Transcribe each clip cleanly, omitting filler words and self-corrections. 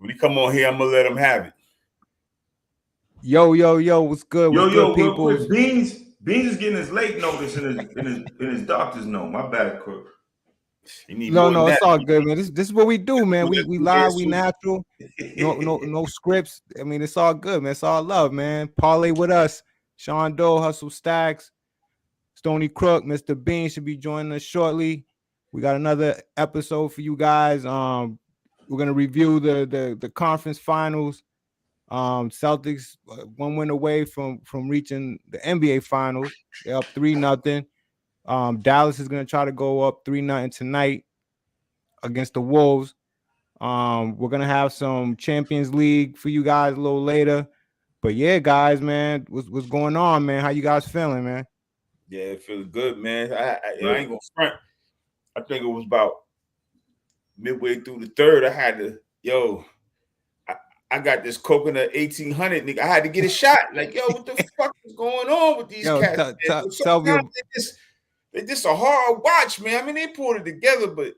When he come on here, I'm gonna let him have it. Yo, what's good? What's good, real people? quick, Beans is getting his late notice in his doctor's note. My bad, Crook. No, it's all good, man. This is what we do, man. We live, we natural. No scripts. I mean, it's all good, man. It's all love, man. Parlay with us. SeanDoe, Hustle Stacks, Stony Crook, Mr. Bean should be joining us shortly. We got another episode for you guys. We're gonna review the conference finals. Celtics 1 win away from reaching the NBA finals. They're up 3-0. Dallas is gonna try to go up 3-0 tonight against the Wolves. We're gonna have some Champions League for you guys a little later. But yeah, guys, man, what's going on, man? How you guys feeling, man? Yeah, it feels good, man. I ain't gonna front. I think it was about midway through the third. I had to, I got this coconut 1800, nigga. I had to get a shot. Like, yo, what the fuck is going on with these cats? They just a hard watch, man. I mean, they pulled it together, but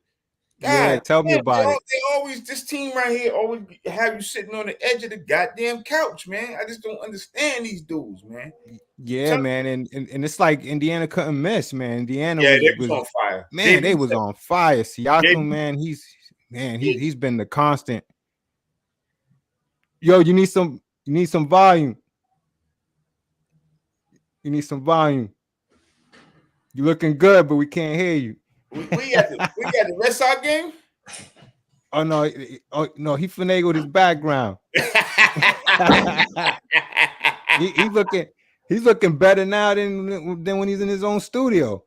God, tell me about it. They always, this team right here always have you sitting on the edge of the goddamn couch, man. I just don't understand these dudes, man. Yeah, man, and it's like Indiana couldn't miss, man. Indiana was on fire. Man, they was on fire. Siakam, man, he's been the constant. Yo, you need some volume. You need some volume. You're looking good, but we can't hear you. We got the Red Sox game. Oh no, he finagled his background. He's looking better now than when he's in his own studio.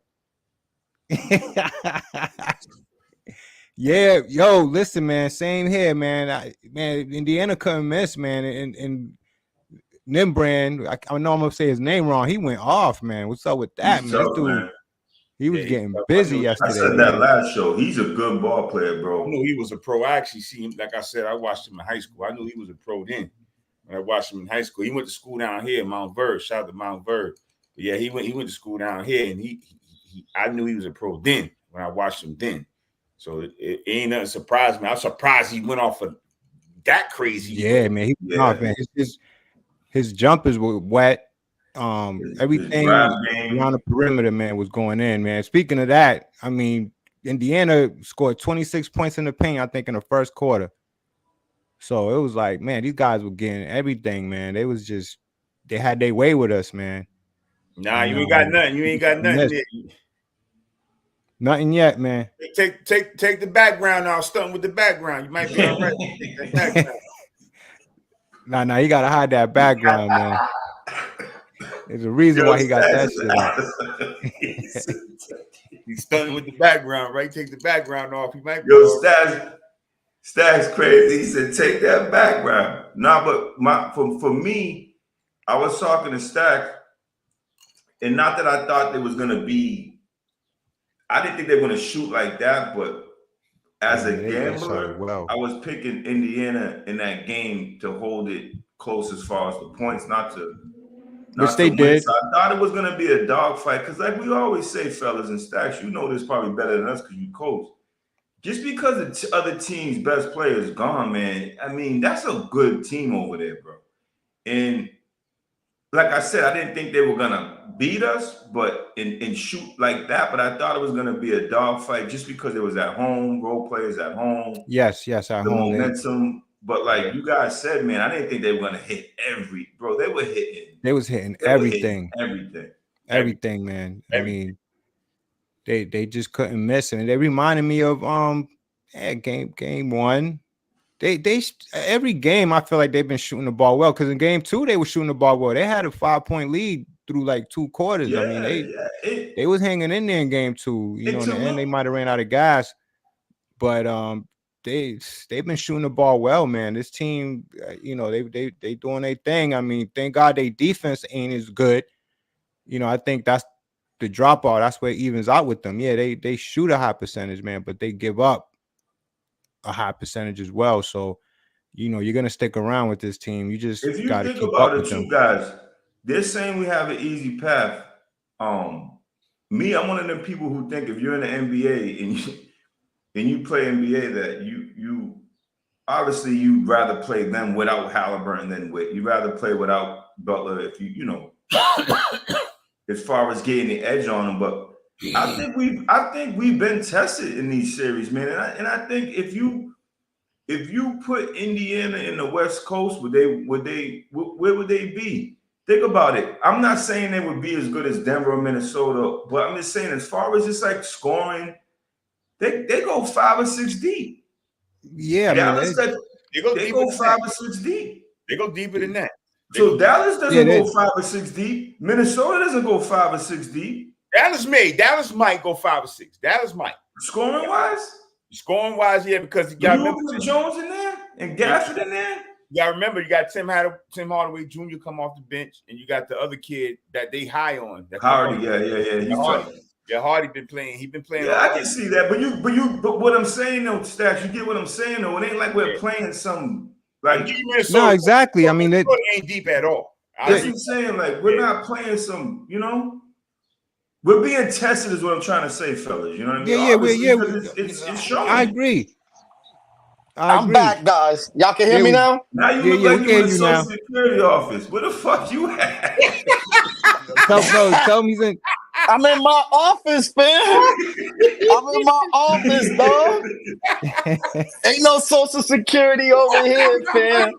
Yeah, yo, listen, man, same here, man. Indiana couldn't miss, man, and Nimbrand, I know I'm gonna say his name wrong. He went off, man. What's up with that, man? This dude, man. He was getting busy yesterday. I said that last show. He's a good ball player, bro. I knew he was a pro. I actually see him. Like I said, I watched him in high school. I knew he was a pro then. When I watched him in high school, he went to school down here, Mount Verde. Shout out to Mount Verde. But yeah, he went to school down here, and I knew he was a pro then when I watched him then. So it ain't nothing surprised me. I'm surprised he went off of that crazy. Yeah, man. He went off, man. His jumpers were wet. Everything around the perimeter, man, was going in, man. Speaking of that, I mean, Indiana scored 26 points in the paint, I think, in the first quarter. So it was like, man, these guys were getting everything, man. They had their way with us, man. Nah, you ain't got nothing. You ain't got nothing yet. Nothing yet, man. Take the background out, stunting with the background. You might be all right. Nah, you gotta hide that background, man. There's a reason why he got that shit. He's stunting with the background, right? Take the background off. He might be. Stacks crazy. He said, "Take that background." Nah, but for me, I was talking to Stack, and not that I thought there was gonna be. I didn't think they were gonna shoot like that, but as a gambler, I was picking Indiana in that game to hold it close as far as the points, not to. Which they did. So I thought it was going to be a dogfight because, like we always say, fellas and Stacks, you know this probably better than us because you coach. Just because the other team's best player is gone, man, I mean, that's a good team over there, bro. And like I said, I didn't think they were going to beat us, but and shoot like that. But I thought it was going to be a dogfight just because it was at home, role players at home. Yes, at home. Momentum. But like you guys said, man, I didn't think they were going to hit bro. They were hitting. They was hitting everything. Everything, man. Everything. I mean, they just couldn't miss it. And they reminded me of game one. They every game I feel like they've been shooting the ball well because in game two they were shooting the ball well. They had a 5-point lead through like 2 quarters. Yeah, I mean, they was hanging in there in game two. You know, in the end they might have ran out of gas, but they've been shooting the ball well, man. This team, you know, they doing their thing. I mean, thank God their defense ain't as good. You know, I think that's the dropout. That's where it evens out with them. Yeah, they shoot a high percentage, man, but they give up a high percentage as well. So, you know, you're gonna stick around with this team. You just got to keep up with them. If you think about it, guys, they're saying we have an easy path. Me, I'm one of them people who think if you're in the NBA and you play NBA that obviously you'd rather play them without Halliburton than with. You'd rather play without Butler if you know, as far as getting the edge on them. But I think we've been tested in these series, man. And I think if you put Indiana in the West Coast, where would they be? Think about it. I'm not saying they would be as good as Denver or Minnesota, but I'm just saying as far as just like scoring, they go 5 or 6 deep. Yeah, Dallas, man, they go 5 or 6 deep. They go deeper than that. So Dallas doesn't go 5 or 6 deep. Minnesota doesn't go 5 or 6 deep. Dallas might go 5 or 6. Dallas might. Scoring wise, yeah, because you got Jones in there and Gafford in there. You got to remember, you got Tim Hardaway Jr. come off the bench, and you got the other kid that they high on. Hardy, yeah. He's Hardy. Yeah, Hardy been playing. He been playing. Yeah, I can see that. But what I'm saying though, Stash, you get what I'm saying though. It ain't like we're playing some like no, exactly. I mean, it ain't deep at all. That's what I'm saying. Like we're not playing some, you know. We're being tested, is what I'm trying to say, fellas. You know what I mean? It's showing. I agree. I'm back, guys. Y'all can hear me now? Now you look like you're in the Social Security office. Where the fuck you at? Tell me he's in. I'm in my office, man. I'm in my office, dog. Ain't no Social Security over here, fam.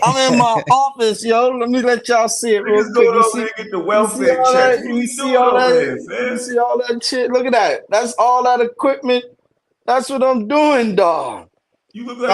I'm in my office, yo. Let me let y'all see it real quick. You see, get the welfare check. You see all that? You see all that shit? Look at that. That's all that equipment. That's what I'm doing, dog. You look like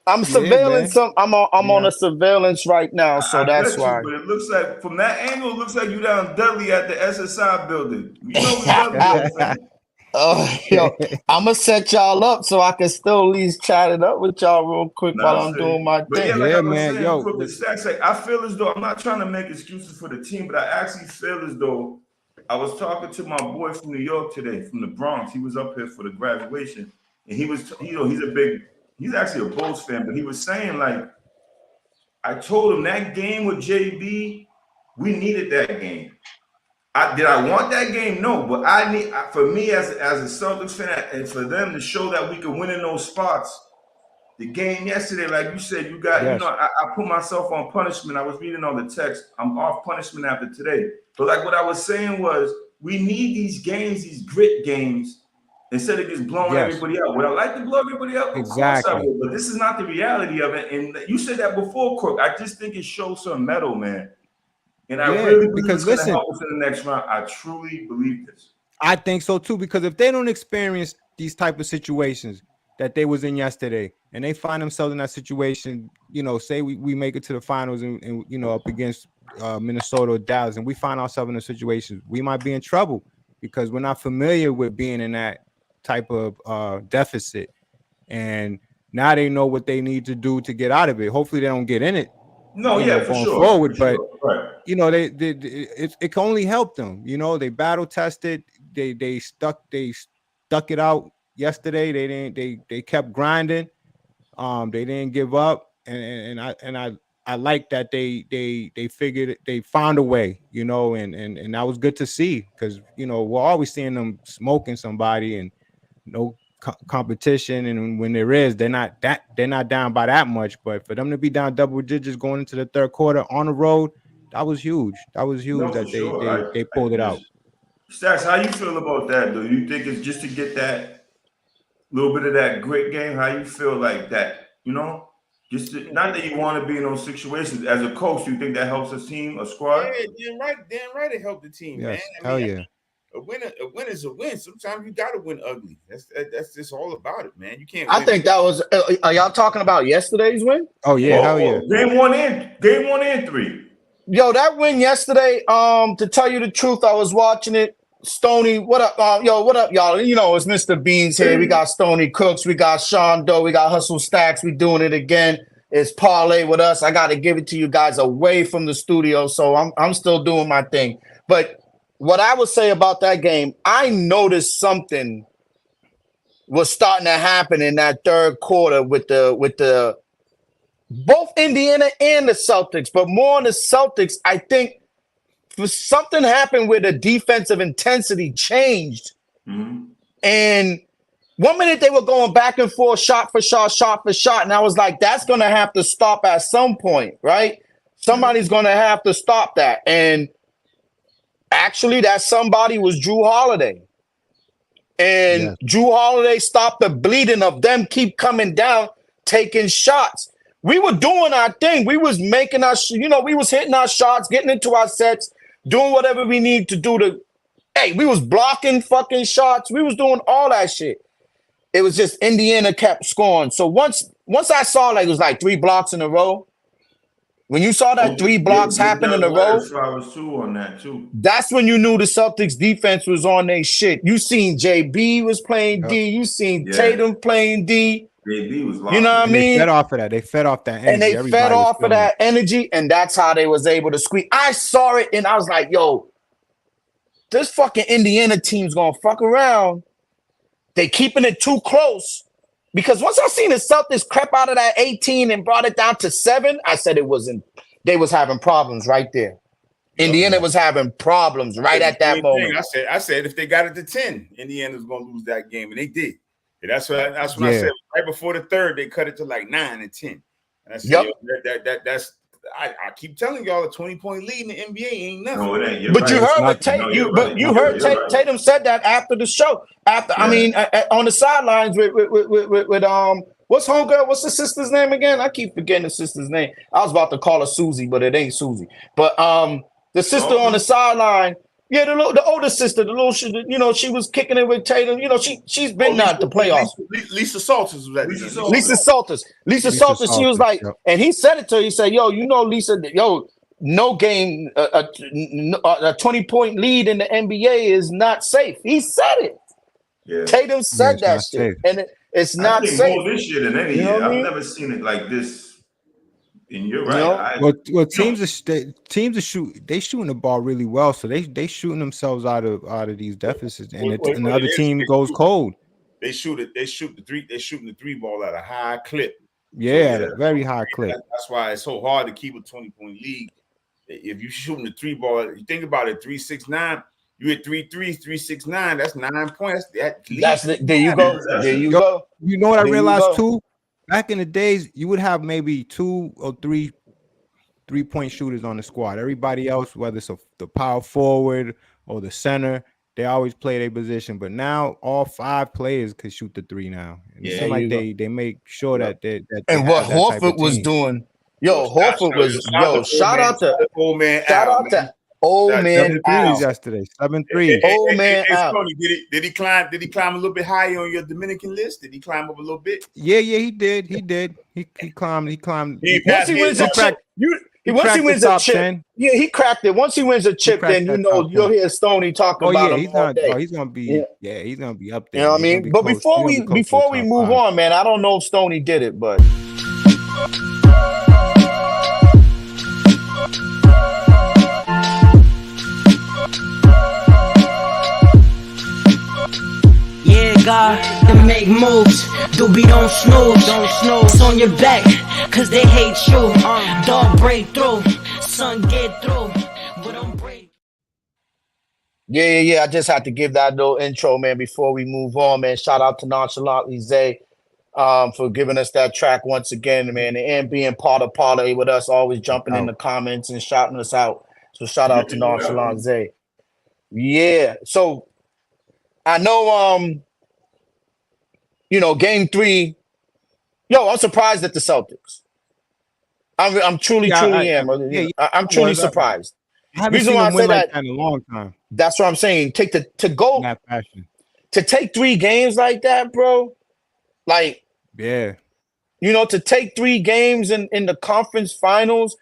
I'm surveilling some. I'm on a surveillance right now, so that's why. But it looks like from that angle, it looks like you down Dudley at the SSI building. You know what Dudley is, yo, I'm gonna set y'all up so I can still at least chat it up with y'all real quick while I'm doing my thing. Yeah, man. I feel as though I'm not trying to make excuses for the team, but I actually feel as though I was talking to my boy from New York today, from the Bronx. He was up here for the graduation, and he was, he's actually a Bulls fan, but he was saying, like, I told him that game with JB, we needed that game. Did I want that game? No, but for me as a Celtics fan, and for them to show that we can win in those spots. The game yesterday, like you said, you got, I put myself on punishment. I was reading all the text. I'm off punishment after today. But like what I was saying was, we need these games, these grit games, instead of just blowing everybody out. Would I like to blow everybody out? Of course I would, but this is not the reality of it. And you said that before, Crook. I just think it shows some metal, man. And I really believe it's going to help us in the next round. I truly believe this. I think so too, because if they don't experience these type of situations that they was in yesterday, and they find themselves in that situation, say we make it to the finals and up against Minnesota or Dallas, and we find ourselves in a situation, we might be in trouble because we're not familiar with being in that type of deficit. And now they know what they need to do to get out of it. Hopefully they don't get in it. No, for sure. Forward, but it can only help them. They battle tested. They stuck it out yesterday. They kept grinding. They didn't give up, and I like that they figured they found a way. And that was good to see, because we're always seeing them smoking somebody and no competition, and when there is, they're not down by that much. But for them to be down double digits going into the third quarter on the road, that was huge. They pulled it out. Stacks, how you feel about that? Do you think it's just to get that little bit of that grit game? How you feel like that? Not that you want to be in those situations. As a coach, you think that helps a team, a squad? Yeah, damn right, it helped the team, yes, man. Hell yeah. A win is a win. Sometimes you got to win ugly. That's just all about it, man. You can't. I think that was. Are y'all talking about yesterday's win? Oh yeah, hell yeah. Game one and 3. Yo, that win yesterday. To tell you the truth, I was watching it. Stoney, what up? What up, y'all? It's Mr. Beans here. We got Stoney Cooks. We got SeanDoe. We got Hustle Stacks. We doing it again. It's Parlay with us. I got to give it to you guys away from the studio, so I'm still doing my thing. But what I would say about that game, I noticed something was starting to happen in that third quarter with the both Indiana and the Celtics, but more on the Celtics. I think something happened where the defensive intensity changed, and 1 minute they were going back and forth, shot for shot, and I was like, that's gonna have to stop at some point, right? Somebody's gonna have to stop that. And actually, that somebody was Drew Holiday. And Drew Holiday stopped the bleeding of them keep coming down, taking shots. We were doing our thing. We was making our, we was hitting our shots, getting into our sets, doing whatever we need to do to, we was blocking fucking shots. We was doing all that shit. It was just Indiana kept scoring. So once I saw like it was like 3 blocks in a row, when you saw that 3 blocks happen in a row, on that too. That's when you knew the Celtics defense was on their shit. You seen JB was playing D. You seen Tatum playing D. JB was locked. You know what I mean? They fed off of that. They fed off that energy. And they fed off of that energy, and that's how they was able to squeeze. I saw it, and I was like, yo, this fucking Indiana team's gonna fuck around. They keeping it too close. Because once I seen the Celtics creep out of that 18 and brought it down to 7, I said they was having problems right there. Indiana was having problems right at that moment. I said if they got it to 10, Indiana's gonna lose that game, and they did. And that's when I said right before the third, they cut it to like 9 and 10. And I said, that's I keep telling y'all a 20-point lead in the NBA ain't nothing. No, it ain't. But you heard what Tatum said that after the show. On the sidelines with what's homegirl? What's the sister's name again? I keep forgetting the sister's name. I was about to call her Susie, but it ain't Susie. But the sister on the sideline, the older sister, she was kicking it with Tatum. She's been not the playoffs. Lisa Salters was that. Lisa Salters. She was like, and he said it to her. He said, "Yo, Lisa, no game, a 20-point lead in the NBA is not safe." He said it. Yeah. Tatum said that shit, and it's not safe. More this year than any year. I've never seen it like this. And you're right. Teams are shooting the ball really well, so they shooting themselves out of these deficits, and the other team goes cold. They shooting the 3 ball at a high clip. Very high clip. That's why it's so hard to keep a 20-point lead. If you're shooting the 3 ball, you think about it, 3-6-9. You hit 3 threes, 3-6-9. That's 9 points. There you go. There you go. You know what I realized too? Back in the days, you would have maybe 2 or 3 3-point shooters on the squad. Everybody else, whether it's the power forward or the center, they always play their position. But now all 5 players could shoot the 3 now. And it seems like they make sure that they and what Horford was doing. Horford was shout out to old man. Old man out yesterday. 7-3. Old man out. Did he climb a little bit higher on your Dominican list? Did he climb up a little bit? Yeah, he did. He climbed. Once he wins a chip, once he wins a chip, he cracked it. Once he wins a chip, then you'll hear Stoney talking about him all day. He's gonna be he's gonna be up there. You know what I mean? But before we move on, man, I don't know if Stoney did it, but God to make moves, Doobie don't snooze, it's on your back, cause they hate you, dog break through, son get through, but don't break. Yeah, I just had to give that little intro, man, before we move on, man. Shout out to Nonchalantly Zay for giving us that track once again, man, and being part of Parlay with us, always jumping in the comments and shouting us out. So shout out to Nonchalant Zay. Yeah, so I know game 3. I'm surprised at the Celtics. I'm truly am. I'm truly surprised. I haven't seen them win like that in a long time. That's what I'm saying. To take 3 games like that, bro. Like, to take 3 games in the conference finals.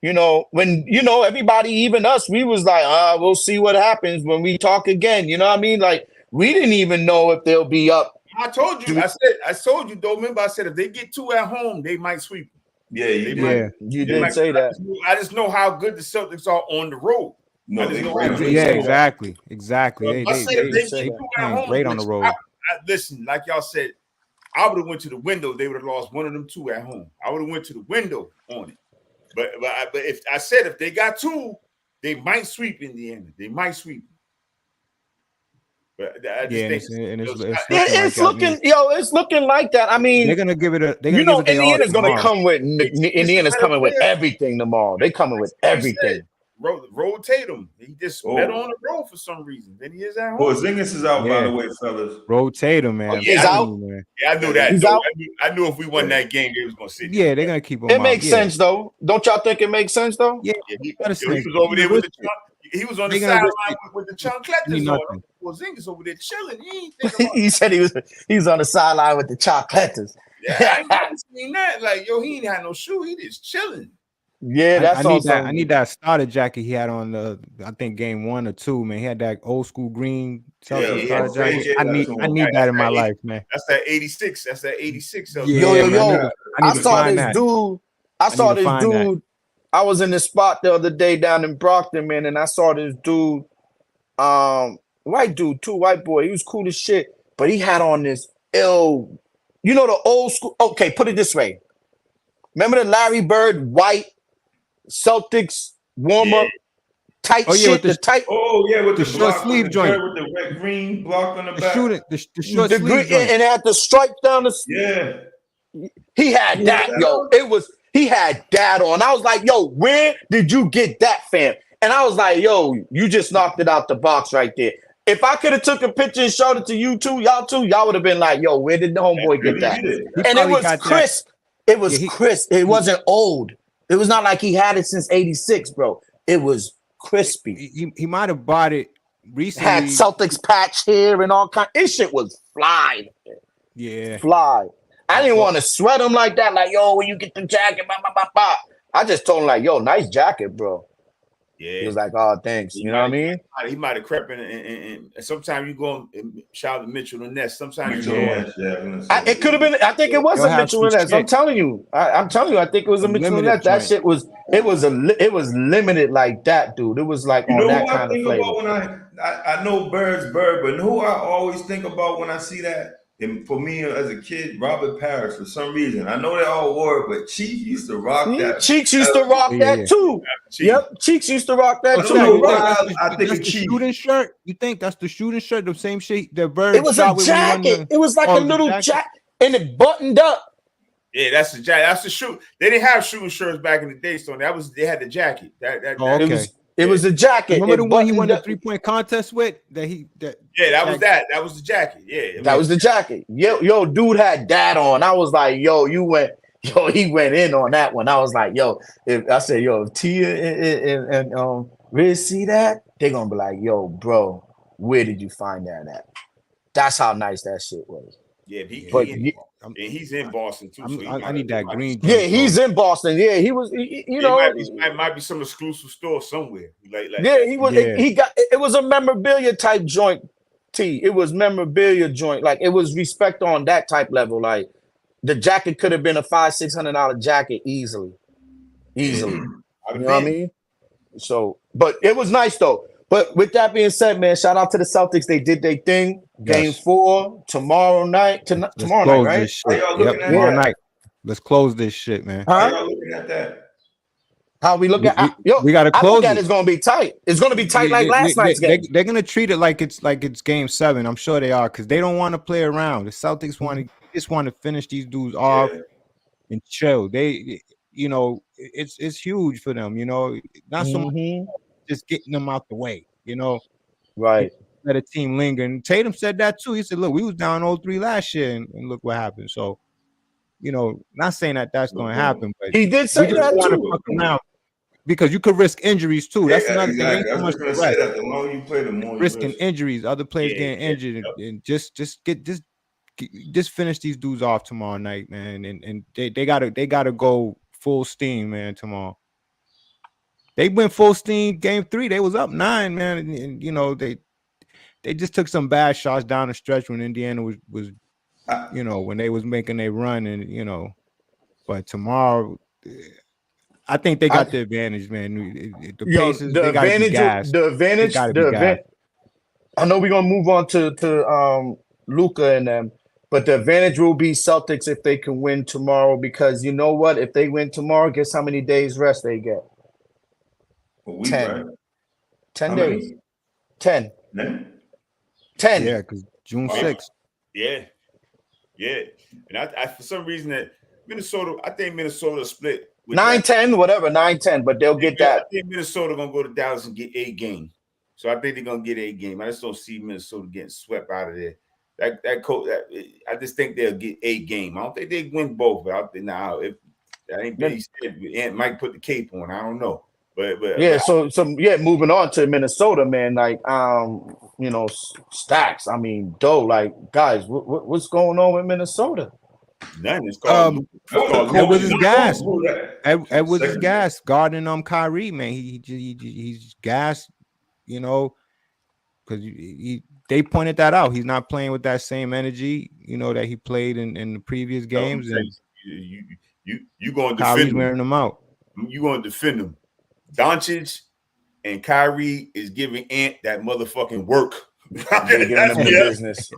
When everybody, even us, we was like, we'll see what happens when we talk again. You know what I mean? Like, we didn't even know if they'll be up. I told you, though. Remember, I said if they get 2 at home, they might sweep. Yeah, you did. You did say that. I just know how good the Celtics are on the road. Exactly. They great on the road. Listen, like y'all said, I would have went to the window. They would have lost one of them 2 at home. I would have went to the window on it. But if they got 2, they might sweep Indiana. They might sweep. But I just think it's looking like that. I mean, they're gonna give it a. Indiana's gonna come with Indiana's coming with everything tomorrow. They coming with everything. Rotate him. He just better on the road for some reason than he is at home. Porzingis is out, by the way, fellas. Rotate him, man. He's out. Yeah, I knew that. He's out. I knew if we won that game, they was gonna sit. Yeah, they're gonna keep him. It makes sense though. Don't y'all think it makes sense though? Yeah, he was over there with the. He was on the sideline with the chocolates on. Porzingis over there chilling. He said he was on the sideline with the chocolates. Yeah, I ain't never seen that. Like, yo, he ain't had no shoe. He just chilling. Yeah, that's awesome. I need that starter jacket he had on I think game 1 or 2, man. He had that old school green starter jacket. I need that in my life, man. That's that 86. That's that 86. Yo. I saw this dude. I was in this spot the other day down in Brockton, man, and I saw this dude, white dude, too, white boy. He was cool as shit, but he had on this the old school. Okay, put it this way. Remember the Larry Bird white Celtics warm-up tight shit? with the short sleeve joint. With the red green block on the back. The short sleeve joint. And it had the stripes down the... Yeah. He had that, yo. He had that on. I was like, yo, where did you get that, fam? And I was like, yo, you just knocked it out the box right there. If I could have took a picture and showed it to you two, y'all would have been like, yo, where did the homeboy get that? And it was crisp. It was crisp. It wasn't old. It was not like he had it since 86, bro. It was crispy. He might have bought it recently. Had Celtics patch here and all kind. This shit was fly. Yeah. Fly. I didn't want to sweat him like that. Like, yo, when you get the jacket, I just told him like, yo, nice jacket, bro. Yeah. He was like, oh, thanks. You know what I mean? He might have crept in and sometimes you go and shout out to Mitchell and Ness. Sometimes it could have been. I think it was a Mitchell and Ness. I'm telling you. I think it was a Mitchell and Ness. That shit was. It was limited like that, dude. It was like on that kind of flavor. I know Bird's Bird, but who I always think about when I see that. And for me as a kid, Robert Parrish, for some reason, I know they all were, but Chief used to rock that. Cheeks used to rock that too. Yep, Cheeks used to rock that too. I think the shooting shirt. You think that's the shooting shirt? The same shit that Bird. It was a jacket. It was like a little jacket, and it buttoned up. Yeah, that's the jacket. That's the shoe. They didn't have shooting shirts back in the day, so they had the jacket. It was a jacket. Remember the one he won the 3-point contest with? That was the jacket. Yeah, that was the jacket. Yo, dude had that on. I was like, he went in on that one. I was like, if Tia and Riz see that, they're gonna be like, yo, bro, where did you find that at? That's how nice that shit was. Yeah, he's in Boston too. I need that green. Yeah, he's in Boston. Yeah, he was. It might be some exclusive store somewhere. He was. Yeah. He got. It was a memorabilia type joint. It was memorabilia joint. Like it was respect on that type level. Like the jacket could have been a $500-600 jacket easily. You know what I mean? So, but it was nice though. But with that being said, man, shout out to the Celtics. They did their thing. Game 4 tomorrow night. Tomorrow night, right? Tomorrow night. Let's close this shit, man. How y'all looking at that? How we look at? We got to close it. It's going to be tight. It's going to be tight like last night's game. They're going to treat it like it's game 7. I'm sure they are because they don't want to play around. The Celtics just want to finish these dudes off and chill. It's huge for them. Not so much just getting them out the way. Right. Let a team linger. And Tatum said that too. He said, look, we was down 0-3 last year and look what happened. So, not saying that's going to happen, but he did say that too. Around because you could risk injuries too. That's another thing. I was going to say that the longer you play, the more risking injuries, other players getting injured, and just finish these dudes off tomorrow night, man. And they gotta go full steam, man, tomorrow. They went full steam game 3. They was up 9, man, and they just took some bad shots down the stretch when Indiana was when they was making their run, and but tomorrow I think they got the advantage, man. The Pacers, they got to be gassed. The advantage. I know we're gonna move on to Luka and them, but the advantage will be Celtics if they can win tomorrow, because you know what? If they win tomorrow, guess how many days rest they get? 10. Right? 10 days. 10. 10. Yeah, because June 6th. Yeah. And I for some reason that Minnesota, I think Minnesota split with 9-10, whatever, 9-10, but they'll get that. I think Minnesota gonna go to Dallas and get a game. So I think they're gonna get a game. I just don't see Minnesota getting swept out of there. That coach, I just think they'll get a game. I don't think they win both, but I think now if I think they said Ant might put the cape on. I don't know. But yeah, so moving on to Minnesota, man. Like Stacks. I mean, like guys, what's going on with Minnesota? Nothing. It's called Edwards' gas. Edwards' gas guarding Kyrie, man. He's gassed, because they pointed that out. He's not playing with that same energy, that he played in the previous games. And you going to Kyrie's defend wearing them out. You going to defend them. Doncic and Kyrie is giving Ant that motherfucking work. They're giving him the business.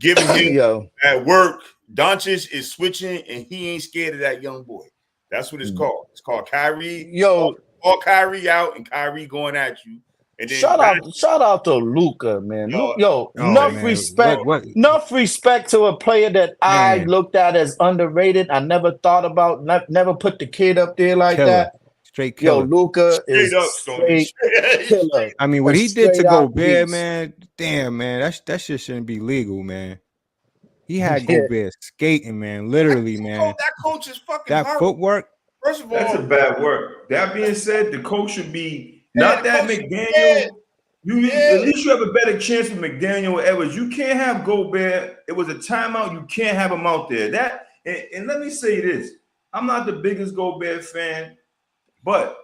Giving him that work. Doncic is switching, and he ain't scared of that young boy. That's what it's called. It's called Kyrie. Call Kyrie out, and Kyrie going at you. And then shout out to Luka, man. Enough respect. Enough respect to a player that I looked at as underrated. I never thought about. Never put the kid up there like that. Straight killer. Luka is straight killer. I mean, what he did to Gobert, man. Damn, man, that shit shouldn't be legal, man. He had Gobert skating, man. Literally, man. That coach is fucking that horrible. Footwork. First of all, that's a bad work. That being said, the coach should be not that McDaniel. At least you have a better chance with McDaniel or Edwards. You can't have Gobert. It was a timeout. You can't have him out there. And let me say this. I'm not the biggest Gobert fan, but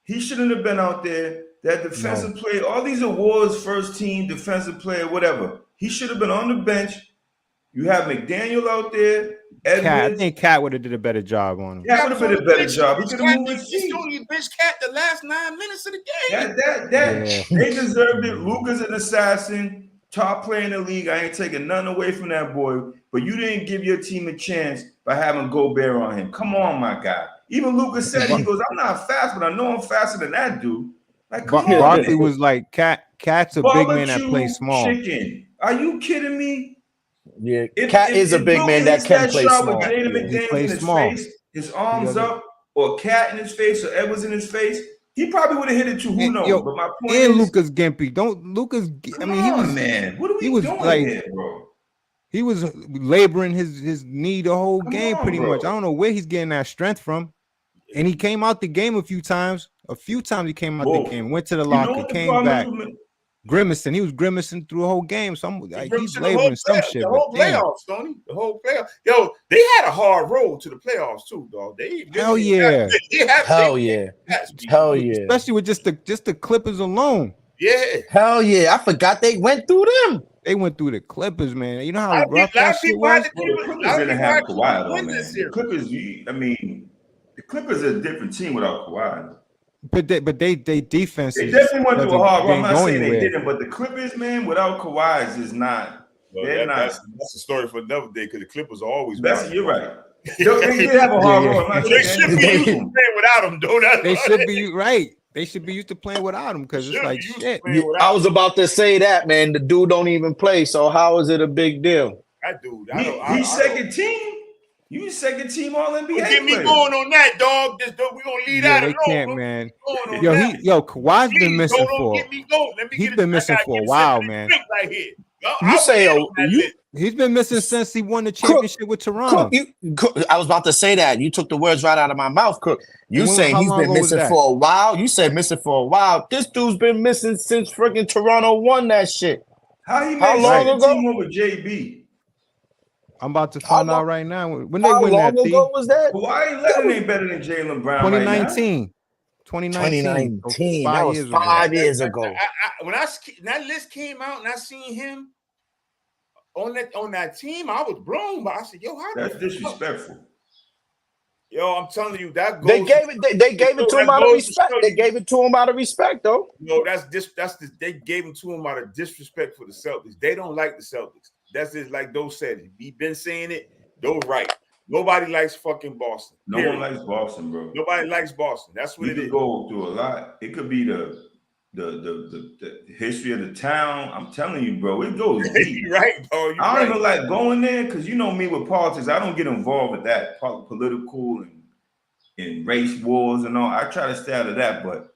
he shouldn't have been out there. That defensive player, all these awards, first team, defensive player, whatever. He should have been on the bench. You have McDaniel out there. Edwards. I think Cat would have did a better job on him. Cat would have been a better job. He could have moved his feet. He's only bench Cat the last 9 minutes of the game. They deserved it. Luka's an assassin, top player in the league. I ain't taking nothing away from that boy. But you didn't give your team a chance by having Gobert on him. Come on, my guy. Even Luka said, he goes, I'm not fast, but I know I'm faster than that dude. Like, come on. Barkley was like, Cat's a big man that plays small. Chicken. Are you kidding me? Yeah, Cat is a big man that can play small. He plays small. His arms up, or Cat in his face, or Edwards in his face, he probably would have hit it too. Who knows? But my point is, Luka's gimpy. Man. What are we doing here, bro? He was laboring his knee the whole game, pretty much. I don't know where he's getting that strength from. And he came out the game a few times. A few times he came out the game, went to the locker, came back. Grimacing. He was grimacing through the whole game. He's laboring some shit. The whole playoffs, Tony. The whole playoffs. Yo, they had a hard road to the playoffs too, dog. Hell yeah. Hell yeah. Especially with just the Clippers alone. Yeah. Hell yeah. I forgot they went through them. They went through the Clippers, man. You know how rough that shit was? The Clippers didn't have Kawhi, though, man. The Clippers are a different team without Kawhi. But they defense. They definitely went through a hard run. I'm not saying they didn't, but the Clippers, man, without Kawhi is just not. Well, that's a story for another day because the Clippers are always. You're right. They did have a hard run. They should be used to playing without him, though. They should be right. They should be used to playing without him because it's like shit. I was about to say that, man. The dude don't even play, so how is it a big deal? That dude, he's second team. You second team all NBA. Get me going on that, dog. We're gonna leave that alone. They can't, man. Kawhi's been missing He's been missing for a while, man. He's been missing since he won the championship with Toronto. I was about to say that. You took the words right out of my mouth, Cook. You saying he's been missing for a while? You said missing for a while. This dude's been missing since freaking Toronto won that shit. How long ago? Team over JB. I'm about to find out right now. When they win that, how long ago was that? Why Leonard ain't better than Jaylen Brown? 2019. 2019. That was 5 years ago. When that list came out and I seen him on that team, I was blown. But I said, "Yo, that's disrespectful." Yo, I'm telling you, that goes. They gave it to him out of respect. They gave it to him out of respect, though. No, they gave it to him out of disrespect for the Celtics. They don't like the Celtics. That's just like Doe said. We've been saying it. Doe right. Nobody likes fucking Boston. No one likes Boston, bro. Nobody likes Boston. That's what it is. You could go through a lot. It could be the the history of the town. I'm telling you, bro, it goes deep. You're right, bro. I don't even like going there because you know me with politics. I don't get involved with that political and race wars and all. I try to stay out of that. But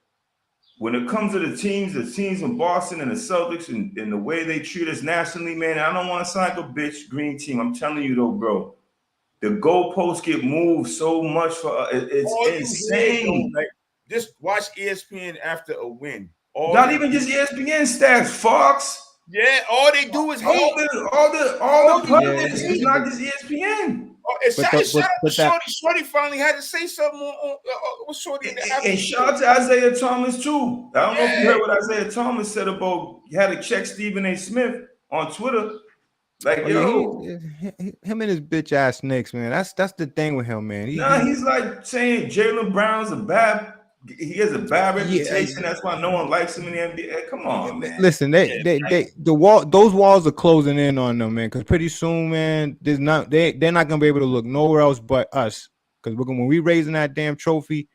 when it comes to the teams in Boston and the Celtics and the way they treat us nationally, man, I don't want to sound like a bitch green team. I'm telling you though, bro. The goalposts get moved so much for it's insane. Like, just watch ESPN after a win. Not even just ESPN stats, Fox. Yeah, all they do is hate. All the pundits. It's not just ESPN. Shorty finally had to say something on Shorty. And shout out to Isaiah Thomas too. I don't know if you heard what Isaiah Thomas said about he had to check Stephen A. Smith on Twitter. Like, him and his bitch ass Knicks, man. That's the thing with him, man. He's like saying Jaylen Brown's he has a bad reputation. That's why no one likes him in the NBA. Come on, man. Listen, those walls are closing in on them, man. Because pretty soon, man, they're not gonna be able to look nowhere else but us. Because when we raising that damn trophy,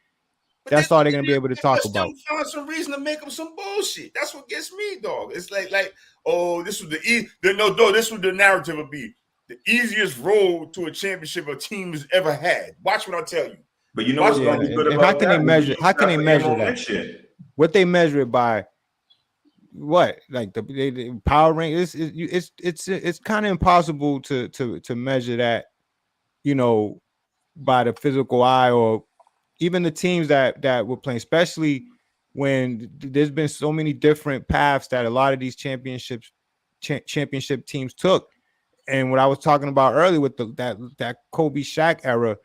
that's all they're gonna be able to talk about. Find some reason to make up some bullshit. That's what gets me, dog. It's like, oh, this was this was the narrative would be the easiest road to a championship a team has ever had. Watch what I tell you. But you know what's going to be good about how can they measure? How can they measure that? What they measure it by? What, like the power rank? It's kind of impossible to measure that, you know, by the physical eye or even the teams that were playing, especially when there's been so many different paths that a lot of these championship teams took. And what I was talking about earlier with that Kobe Shaq era.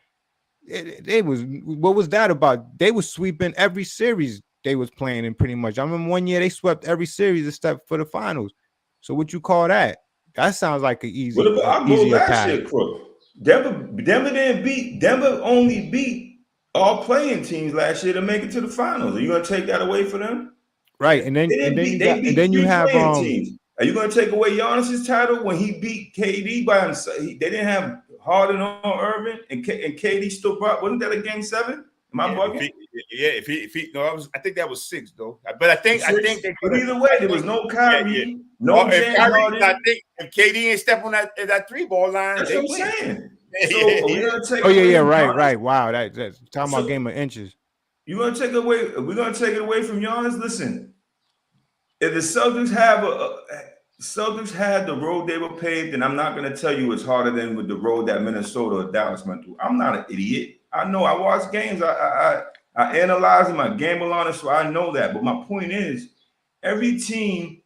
What was that about? They were sweeping every series they was playing in pretty much. I remember one year they swept every series except for the finals. So what you call that? That sounds like an easy. What about easier path. Denver only beat all playing teams last year to make it to the finals. Are you going to take that away from them? Right, and then you have teams. Are you going to take away Giannis's title when he beat KD by himself? They didn't have Harden or Irving, and KD still brought. Wasn't that a game 7? Am I bugging? I think that was 6 though. But I think but either way, there was no Kyrie, no James Harden. I think if KD ain't step on that 3-ball line, that's what I'm saying. So right. Wow, that's talking about game of inches. You're gonna take away. We're gonna take it away from Giannis. Listen, if the Celtics had the road they were paved, and I'm not going to tell you it's harder than with the road that Minnesota or Dallas went through. I'm not an idiot. I know. I watch games. I analyze them. I gamble on it, so I know that. But my point is, every team,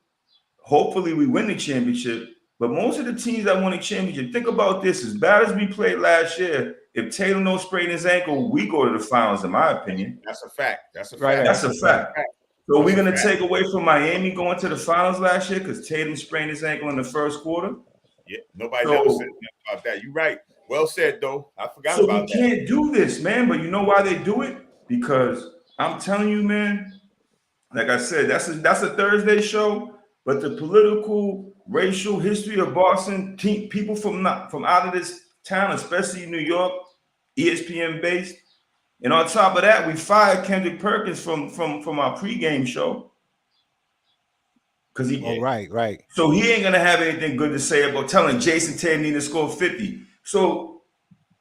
hopefully we win the championship, but most of the teams that won the championship, think about this. As bad as we played last year, if Tatum don't sprain his ankle, we go to the finals, in my opinion. That's a fact. That's a fact. Right. That's a fact. So we're going to take away from Miami going to the finals last year because Tatum sprained his ankle in the first quarter? Yeah, nobody ever said about that. You're right. Well said, though. I forgot about that. So we can't do this, man. But you know why they do it? Because I'm telling you, man, like I said, that's a Thursday show, but the political, racial history of Boston, people from out of this town, especially New York, ESPN-based, and on top of that, we fired Kendrick Perkins from our pregame show. Right. So he ain't gonna have anything good to say about telling Jason Tatum need to score 50. So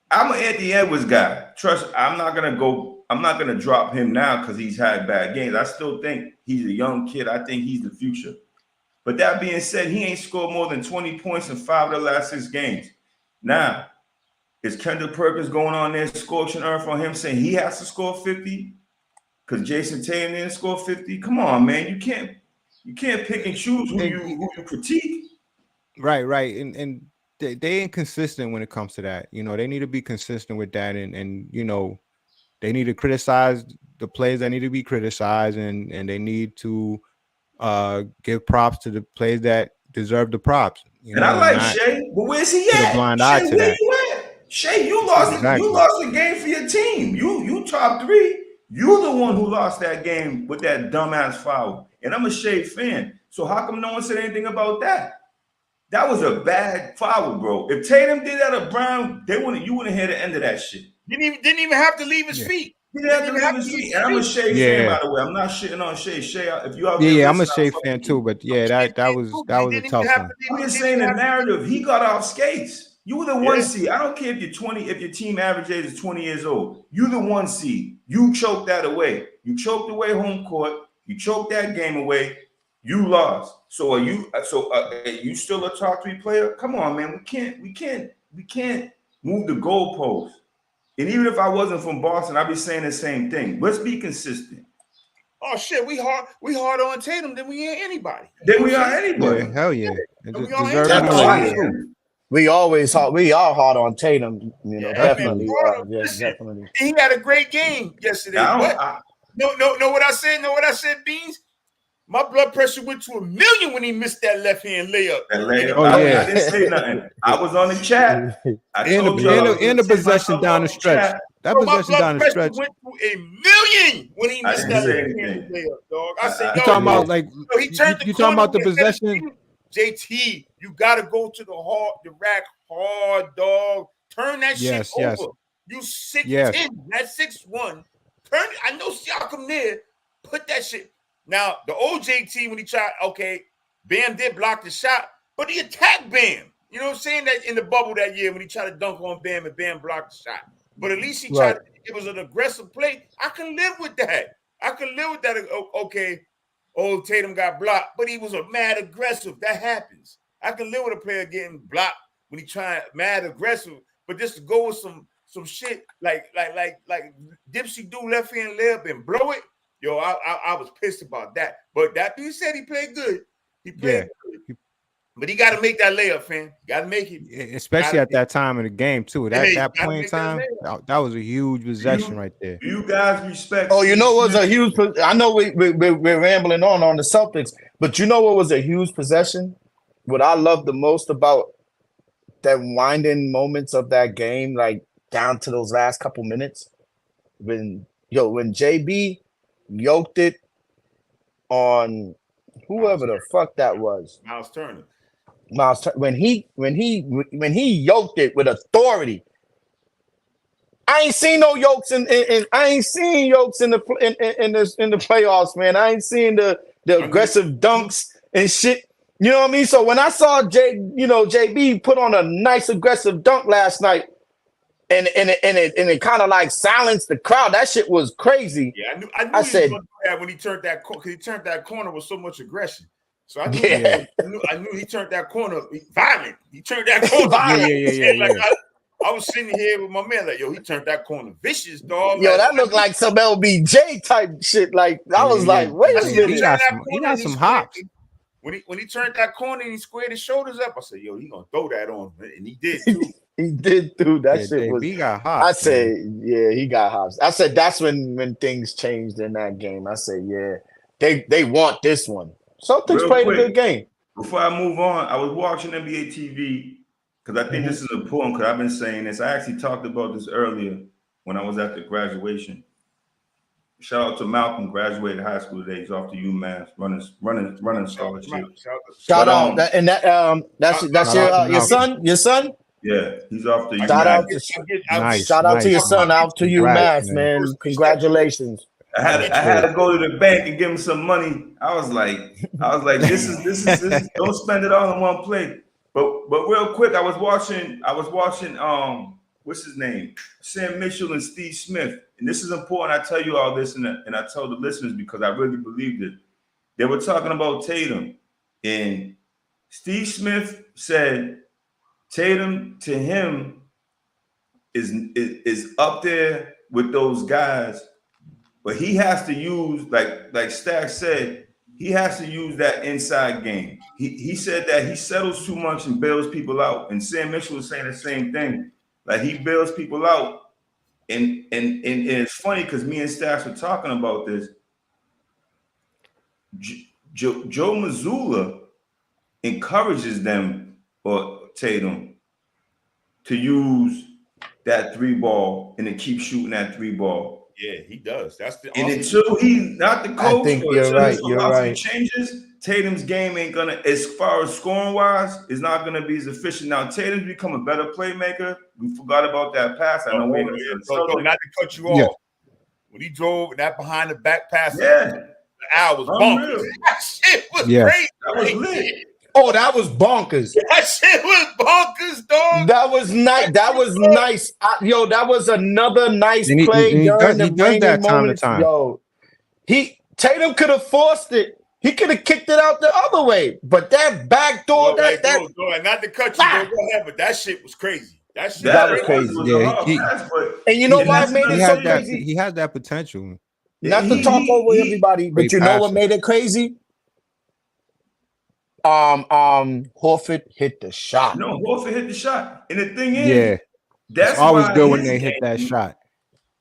I'm an Anthony Edwards guy. Trust, I'm not gonna drop him now because he's had bad games. I still think he's a young kid. I think he's the future. But that being said, he ain't scored more than 20 points in 5 of the last 6 games. Now, is Kendrick Perkins going on there scorching earth on him saying he has to score 50 because Jason Tatum didn't score 50? Come on, man. You can't pick and choose who you critique. Right. And they inconsistent when it comes to that. You know, they need to be consistent with that and you know, they need to criticize the players that need to be criticized and they need to give props to the players that deserve the props. You know, I like Shea, but where's he at? Blind eye to that. Shea, you lost a game for your team. You top 3. You're the one who lost that game with that dumbass foul. And I'm a Shea fan. So how come no one said anything about that? That was a bad foul, bro. If Tatum did that to Brown, you wouldn't hear the end of that shit. Didn't even have to leave his feet. He didn't have to leave his feet. And I'm a Shea fan, by the way. I'm not shitting on Shea. Shea, if you out there, yeah, I'm a Shea fan too. But yeah, that was a tough one. I'm just saying the narrative. He got off skates. You were the 1 seed. I don't care if you're 20. If your team average age is 20 years old, you the 1 seed. You choked that away. You choked away home court. You choked that game away. You lost. So are you? You still a top 3 player? Come on, man. We can't move the goalposts. And even if I wasn't from Boston, I'd be saying the same thing. Let's be consistent. Oh shit, we hard on Tatum than we ain't anybody. Then we are anybody. Yeah, hell yeah. We are hard on Tatum. You know, definitely. Definitely. He had a great game yesterday. Know what I said? Know what I said, Beans? My blood pressure went to 1,000,000 when he missed that left-hand layup. I didn't say nothing. I was on the chat. In the possession down the stretch. That possession down the stretch went to 1,000,000 when he missed that left-hand layup, dog. I said, you talking about like he turned you talking about the possession? JT, you gotta go to the rack hard, dog. Turn that shit over. You 6'10", that's 6'1". Turn. I know Siakam there. Put that shit. Now, the old JT, when he tried, Bam did block the shot, but he attacked Bam. You know what I'm saying? That in the bubble that year when he tried to dunk on Bam and Bam blocked the shot. But at least he tried. It was an aggressive play. I can live with that. Okay, Tatum got blocked, but he was a mad aggressive. That happens. I can live with a player getting blocked when he trying mad aggressive, but just to go with some shit like Dipsy do left hand layup and blow it. Yo, I was pissed about that. But that being said, he played good. He played good. But he got to make that layup, fam. Got to make it. Especially at that time in the game, too. That point in time, that was a huge possession right there. You guys respect. Oh, you know what was a huge – I know we're rambling on the Celtics, but you know what was a huge possession? What I love the most about that winding moments of that game, like down to those last couple minutes, when JB – yoked it on whoever the fuck that was. Miles Turner. When he yoked it with authority. I ain't seen no yokes in I ain't seen yokes in the playoffs, man. I ain't seen the aggressive dunks and shit. You know what I mean? So when I saw JB put on a nice aggressive dunk last night, and it kind of like silenced the crowd. That shit was crazy. Yeah, I said he was that when he turned that corner, because he turned that corner with so much aggression. So I knew he turned that corner violent. He turned that corner violent. I was sitting here with my man like, yo, he turned that corner vicious, dog. Yo, that looked like some LBJ type shit. Like I was like, wait a minute, he got some hops. When he turned that corner and he squared his shoulders up, I said, yo, he gonna throw that on, and he did too. He did too. That shit was. He got hops. I said, he got hops. I said that's when things changed in that game. I said, they want this one. Celtics played a good game. Before I move on, I was watching NBA TV because I think this is important. Because I've been saying this. I actually talked about this earlier when I was at the graduation. Shout out to Malcolm, graduated high school today. He's off to UMass, running scholarship. Shout out, that's your son. Your son. Yeah, he's off to UMass. Shout out to your son. Out to UMass, man. Congratulations. I had to go to the bank and give him some money. I was like, this is don't spend it all in one plate. But real quick, I was watching what's his name? Sam Mitchell and Steve Smith. And this is important. I tell you all this and I tell the listeners because I really believed it. They were talking about Tatum, and Steve Smith said Tatum to him is up there with those guys, but he has to use, like Stack said, he has to use that inside game. He said that he settles too much and bails people out. And Sam Mitchell was saying the same thing. Like he bails people out. And it's funny because me and Stack were talking about this. Joe Mazzulla encourages them, or Tatum, to use that 3-ball and to keep shooting that 3-ball. Yeah, he does. That's the and until he's not the coach, I think you're right. Changes, Tatum's game ain't gonna, as far as scoring wise, is not gonna be as efficient. Now Tatum's become a better playmaker. We forgot about that pass. I know not to cut you off. when he drove that behind the back pass. Yeah. Al was bonkers. That shit was crazy. That was lit. Oh, that was bonkers. That shit was bonkers, dog. That was nice. That was nice. Yo, that was another nice play during the raining moments. Yo, Tatum could have forced it. He could have kicked it out the other way, but that back door, and not to cut you, go ahead, but that shit was crazy. That was crazy. And you know why it made it so crazy? He has that potential. Not to talk over everybody, but you know what made it crazy? Horford hit the shot. No, Horford hit the shot. And the thing is, that's always good when they hit that shot.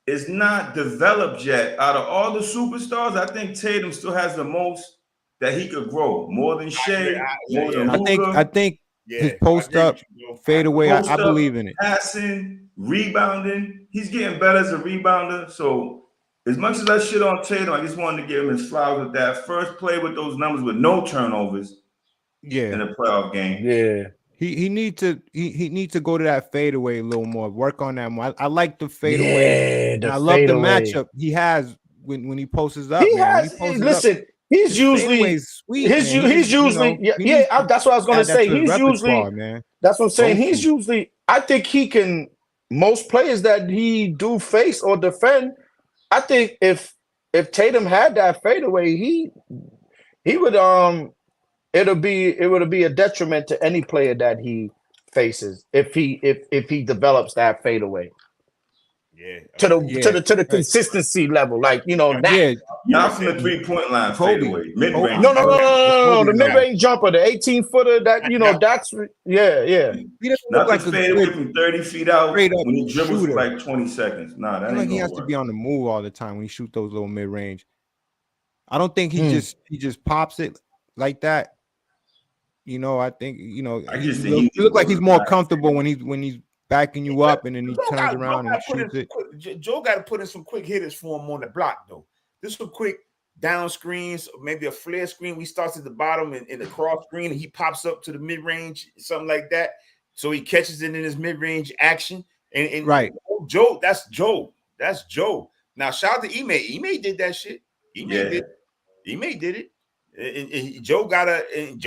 It's not developed yet. Out of all the superstars, I think Tatum still has the most that he could grow. More than Shea, more than Luka. I think his post up, fade away. I believe in it. Passing, rebounding. He's getting better as a rebounder. So as much as I shit on Tatum, I just wanted to give him his flowers with that first play with those numbers with no turnovers. In a playoff game. Yeah. He needs to go to that fadeaway a little more. Work on that more. I like the fadeaway. I love the matchup he has when he posts up. He's usually sweet. He's usually that's what I was going to say. He's usually man. That's what I'm saying. He's usually. I think he can. Most players that he do face or defend, I think if Tatum had that fadeaway, he would it would be a detriment to any player that he faces if he develops that fadeaway. To the consistency level, like not from the 3-point line fadeaway, mid-range. No, the mid-range jumper, the 18-footer. That that's He doesn't look like a fadeaway from 30 feet out when he dribbles for like 20 seconds. Nah, that ain't like he has to be on the move all the time when he shoot those little mid-range. I don't think he just pops it like that. I think he look like he's more comfortable when he's backing you up and then he turns around and shoots it. Joe got to put in some quick hitters for him on the block though. This some quick down screens, maybe a flare screen. We starts at the bottom and the cross screen, and he pops up to the mid range, something like that. So he catches it in his mid range action. And right, Joe, that's Joe. That's Joe. Now shout out to Ime. Ime did that shit. Ime did it. And Joe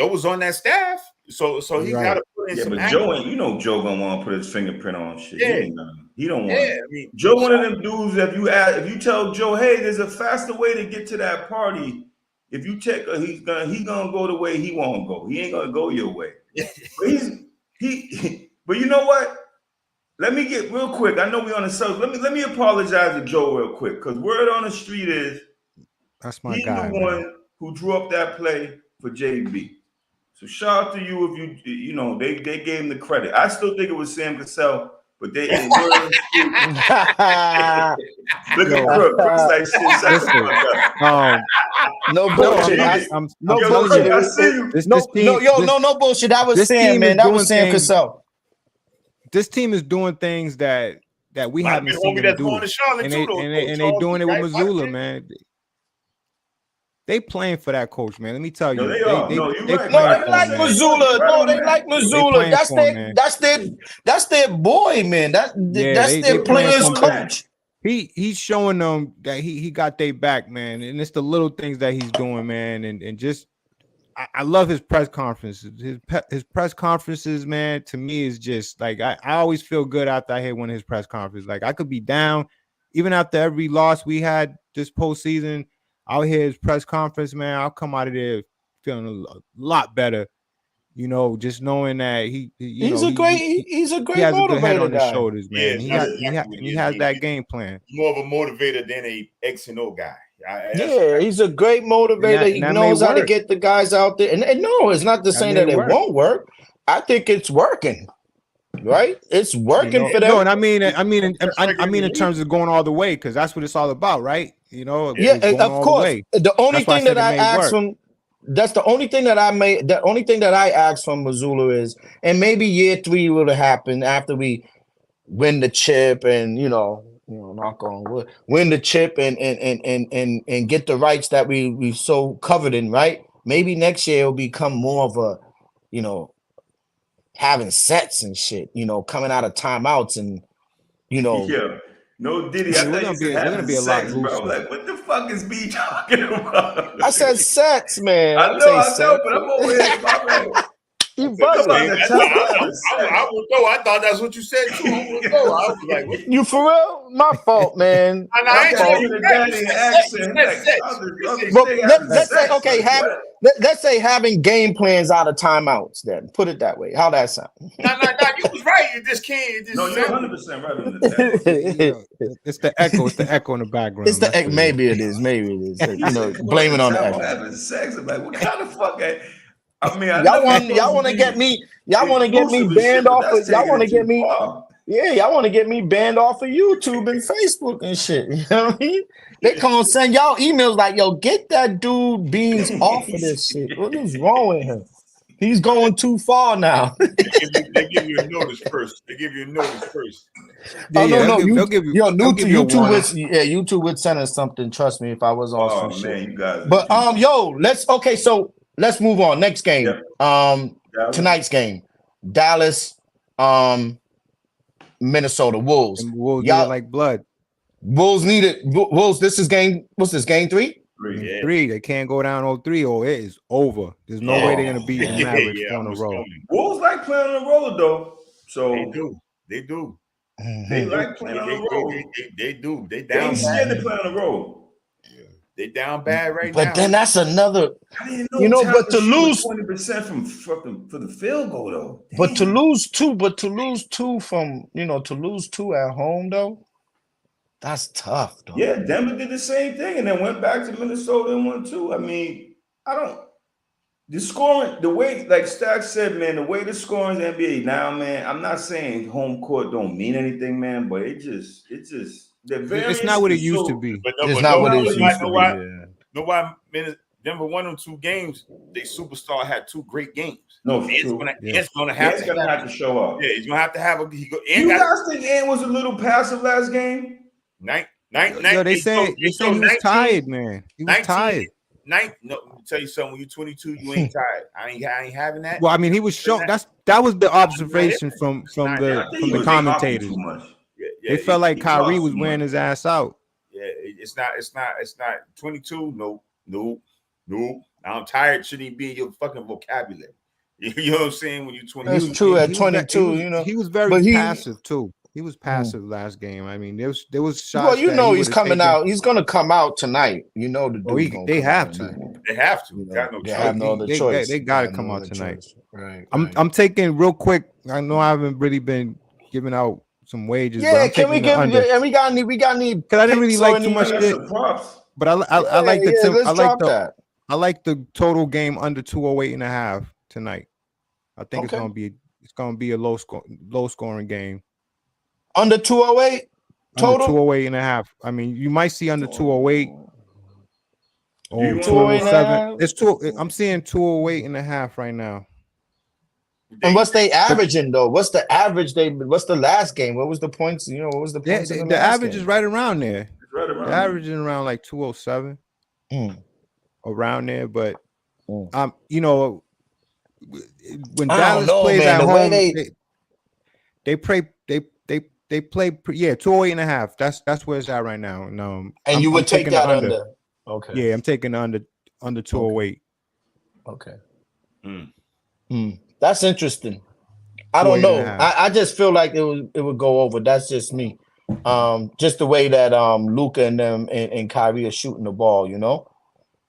was on that staff, so he got to put in some. But Joe ain't, Joe gonna want to put his fingerprint on shit. He don't want. I mean, Joe, one of them dudes. If you tell Joe, hey, there's a faster way to get to that party. If you check, he's gonna go the way he won't go. He ain't gonna go your way. But you know what? Let me get real quick. I know we on the subject. Let me apologize to Joe real quick because word on the street is that's my guy. The one who drew up that play for JB. So shout out to you if they gave him the credit. I still think it was Sam Cassell, but they look at Crook. Crook's like shit. No bullshit. No bullshit. I see you. No bullshit. That was Sam, man. That was Sam Cassell. This team is doing things that we haven't seen them do, and they doing it with Missoula, man. They playing for that coach, man. Let me tell you. They like Missoula. No, they like Missoula. That's their boy, man. That's their players' coach. He's showing them that he got their back, man. And it's the little things that he's doing, man. And just I love his press conferences. His press conferences, man, to me is just like I always feel good after I hear one of his press conferences. Like I could be down, even after every loss we had this postseason. I'll hear his press conference, man. I'll come out of there feeling a lot better, just knowing that he's a great he has a good head on his shoulders, man. He has that game plan. More of a motivator than a X and O guy. He's a great motivator. He knows how to get the guys out there. And no, it's not the saying that it won't work. I think it's working. Right, it's working for them. No, and I mean in terms of going all the way, because that's what it's all about, right? Of course. The only thing that I asked from that's the only thing that I asked from Missoula is, and maybe year 3 would have happened after we win the chip and knock on wood, win the chip and get the rights that we so coveted, right? Maybe next year it'll become more of a having sets and shit, coming out of timeouts and No Diddy. Yeah, I thought you said having sex, bro. I'm like, what the fuck is B talking about? I said sex, man. I know, but I'm over here. My bad. You bugging. I would go. I thought that's what you said too. I would go. I was like, what? You for real? My fault, man. I'm talking to daddy in accent. Let's say, okay, let's say having game plans out of timeouts. Then put it that way. How that sound? No, you was right. You just can't. No, you're 100% right on the It's the echo. It's the echo in the background. It's the echo. Maybe it is. Maybe it is. You know, blame it on the echo. Having sex. I'm like, what kind of fuck? I mean, y'all want to get me. Y'all want to get me banned off of. Y'all want to get me. Yeah, y'all want to get me banned off of YouTube and Facebook and shit. You know what I mean? They gonna send y'all emails like, "Yo, get that dude Beans off of this shit. What is wrong with him? He's going too far now." They give you a notice first. Oh no, YouTube would send us something. Trust me, if I was on some shit. You guys. But so let's move on. Next game. Yep. Tonight's game. Dallas, Minnesota Wolves. And Wolves need like blood. Wolves needed Wolves. This is game. What's this? Game 3? 3. They can't go down 0-3 or it is over. There's no way they're gonna beat the Mavericks on the road. Wolves like playing on the road though. So they do. They like playing on the road. They do. They down. They ain't scared to play on the road. They down bad now. But then that's another. I didn't know but to lose 20% for the field goal though. Damn. But to lose two from to lose 2 at home though, that's tough. Though. Yeah, Denver did the same thing and then went back to Minnesota and won 2. I mean, the scoring, the way, like Stack said, man, the way the scoring in the NBA now, man. I'm not saying home court don't mean anything, man, but it's not what it used to be. It's not what it used to be. No, why Denver won them 2 games. They superstar had 2 great games. No, it's gonna have to show up. Yeah, he's gonna have to have a. You guys think Ant was a little passive last game? No, they say he was tired, man. He was tired. No, let me tell you something. When you're 22, you ain't tired. I ain't having that. Well, I mean, he was shown. That was the observation from the commentators. They felt like Kyrie was wearing his ass out. Yeah, it's not 22. No. I'm tired. Shouldn't even be in your fucking vocabulary. You know what I'm saying? When you're 22, that's true. At 22, he was very passive too. He was passive last game. I mean, there was shots. Well, he's coming out. He's gonna come out tonight. You know the dude. They have to. They have to. They have no other choice. They got to come out tonight. Right. I'm taking real quick. I know I haven't really been giving out some wages. Yeah, can we give? And we got any? Because I didn't really like too much shit. But I like the I like the total game under 208.5 tonight. I think it's gonna be a low scoring game. Under 208 total? Under 208.5. I mean, you might see under 208 or 207. It's I'm seeing 208.5 right now. And what's they averaging though? What's the average? What's the last game? What was the points? What was the points? The average is right around there. The average is around like 207. Around there, but when Dallas plays at home, they play 208.5. That's where it's at right now. And you would take that under. Okay. Yeah, I'm taking under 208. Okay. That's interesting. I don't know. I just feel like it would go over. That's just me. Just the way that Luka and them and Kyrie are shooting the ball,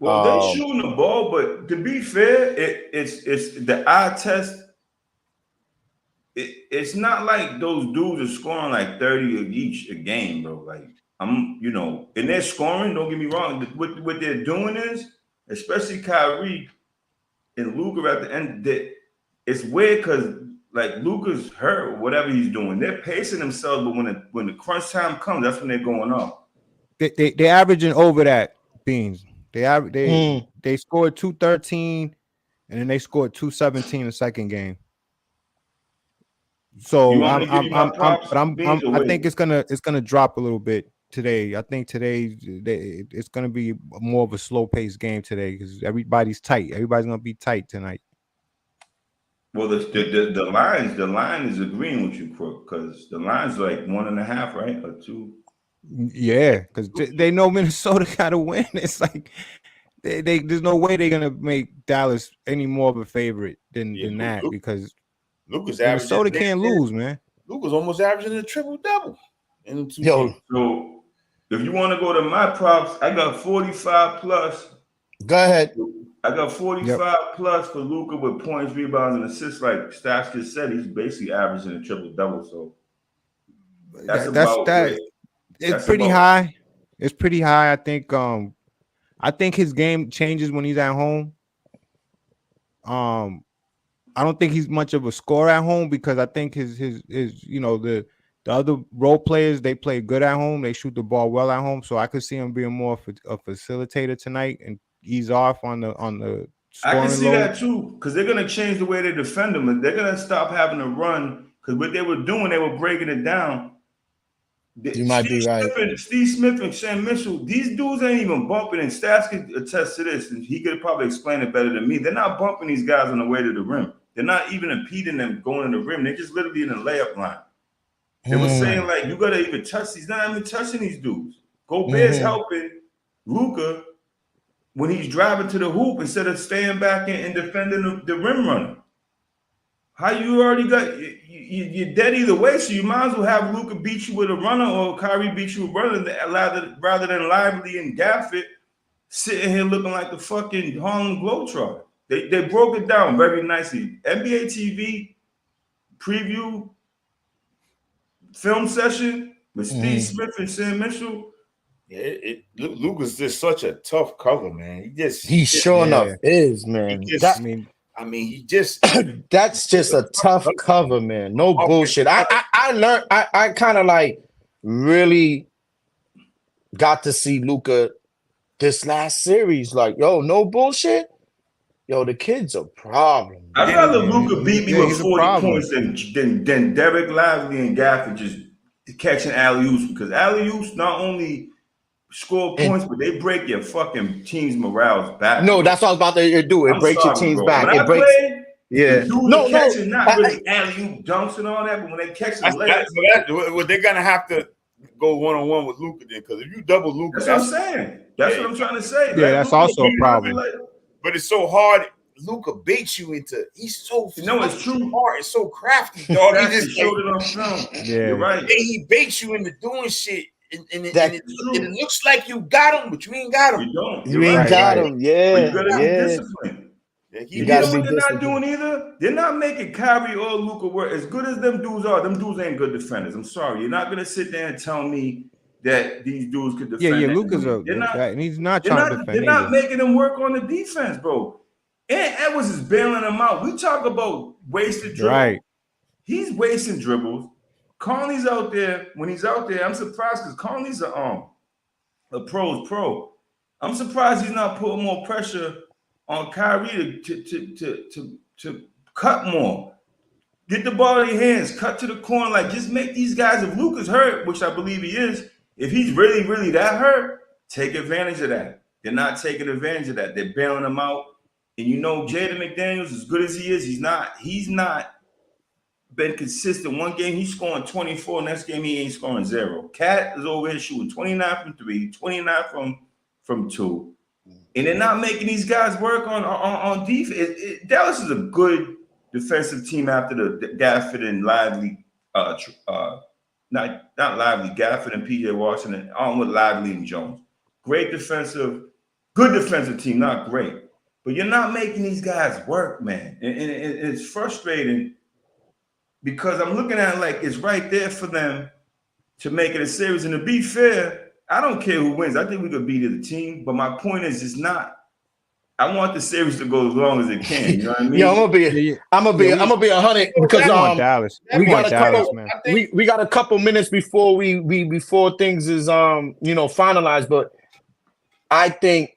Well, they're shooting the ball, but to be fair, it's the eye test. It's not like those dudes are scoring like 30 each a game, bro. Like and they're scoring. Don't get me wrong. What they're doing is, especially Kyrie and Luka at the end, that it's weird because like Luka's hurt, whatever he's doing, they're pacing themselves. But when the crunch time comes, that's when they're going up. They're averaging over that, Beans. They scored 213 and then they scored 217 the second game. So I think it's gonna drop a little bit today. I think today it's gonna be more of a slow paced game today because everybody's tight. Everybody's gonna be tight tonight. Well, the line is agreeing with you, Crook, because the line's like 1.5, right, or 2. Yeah, because they know Minnesota gotta win. It's like they there's no way they're gonna make Dallas any more of a favorite than that because Luka's Minnesota averaging, can't lose, man. Luka's almost averaging a triple-double in the 2 Yo, games. So if you want to go to my props, I got 45 plus. Go ahead. I got 45 plus for Luka with points, rebounds, and assists. Like Stats just said, he's basically averaging a triple-double. So that's it's pretty high. It's pretty high. I think his game changes when he's at home. I don't think he's much of a scorer at home because I think his you know the other role players, they play good at home. They shoot the ball well at home. So I could see him being more a facilitator tonight and ease off on the scoring I can see load. that too, because they're gonna change the way they defend him, and they're gonna stop having to run. Because what they were doing, they were breaking it down. You might be right. Steve Smith and Sam Mitchell, these dudes ain't even bumping, and Stats can attest to this, and he could probably explain it better than me. They're not bumping these guys on the way to the rim. They're not even impeding them going to the rim. They're just literally in the layup line. They were saying, like, you gotta even touch these. Not even touching these dudes. Gobert's helping Luka when he's driving to the hoop instead of staying back and defending the rim runner. How you already got you're dead either way, so you might as well have Luka beat you with a runner or Kyrie beat you with a runner rather than Lively and Gafford sitting here looking like the fucking Harlem Globetrotter. They broke it down very nicely. NBA TV preview film session with Steve Smith and Sam Mitchell. Yeah, Luka's just such a tough cover, man. He sure enough is, man. I mean, he just that's just a tough cover, man. No bullshit. I learned. I kind of like really got to see Luka this last series. Like, yo, no bullshit. Yo, the kid's a problem. I'd rather Luka beat me with 40 points than Derek Lively and Gafford just catching alley-oops, because alley-oops not only score points, but they break your fucking team's morale back. No, that's what I was about to do. It breaks your team's back. When it breaks. Catching, not really alley-oop dunks and all that, but when they catch the layups, they're gonna have to go one-on-one with Luka then, because if you double Luka, that's what I'm saying. That's what I'm trying to say. Yeah, that's also a problem. But it's so hard. Luka baits you into. He's so it's true. Smart. It's so crafty, dog. He just showed it on film. Yeah, you're right. And he baits you into doing shit, and it looks like you got him, but you ain't got him. You don't. You ain't got him. Yeah, you gotta be disciplined. You gotta be disciplined. They're not doing either. They're not making Kyrie or Luka work. As good as them dudes are, them dudes ain't good defenders. I'm sorry. You're not gonna sit there and tell me that these dudes could defend. Yeah, Luka's and he's not trying to defend. They're not making them work on the defense, bro. And Edwards is bailing them out. We talk about wasted dribbles. Right. He's wasting dribbles. Conley's out there. When he's out there, I'm surprised because Conley's a pro's pro. I'm surprised he's not putting more pressure on Kyrie to cut more. Get the ball in your hands, cut to the corner. Like, just make these guys, if Luka's hurt, which I believe he is, if he's really, really that hurt, take advantage of that. They're not taking advantage of that. They're bailing him out. And you know, Jaden McDaniels, as good as he is, he's not been consistent. One game he's scoring 24, next game he ain't scoring 0. Cat is over here shooting 29 from 3, 29 from 2. And they're not making these guys work on defense. Dallas is a good defensive team after the Gafford and Lively, not Lively, Gafford and PJ Washington, on with Lively and Jones. Good defensive team, not great. But you're not making these guys work, man. And it's frustrating because I'm looking at it like it's right there for them to make it a series. And to be fair, I don't care who wins. I think we could beat the team. But my point is, it's not. I want the series to go as long as it can. You know what I mean? Yeah, I'm gonna be 100 because Dallas. We got a couple minutes before before things is finalized. But I think,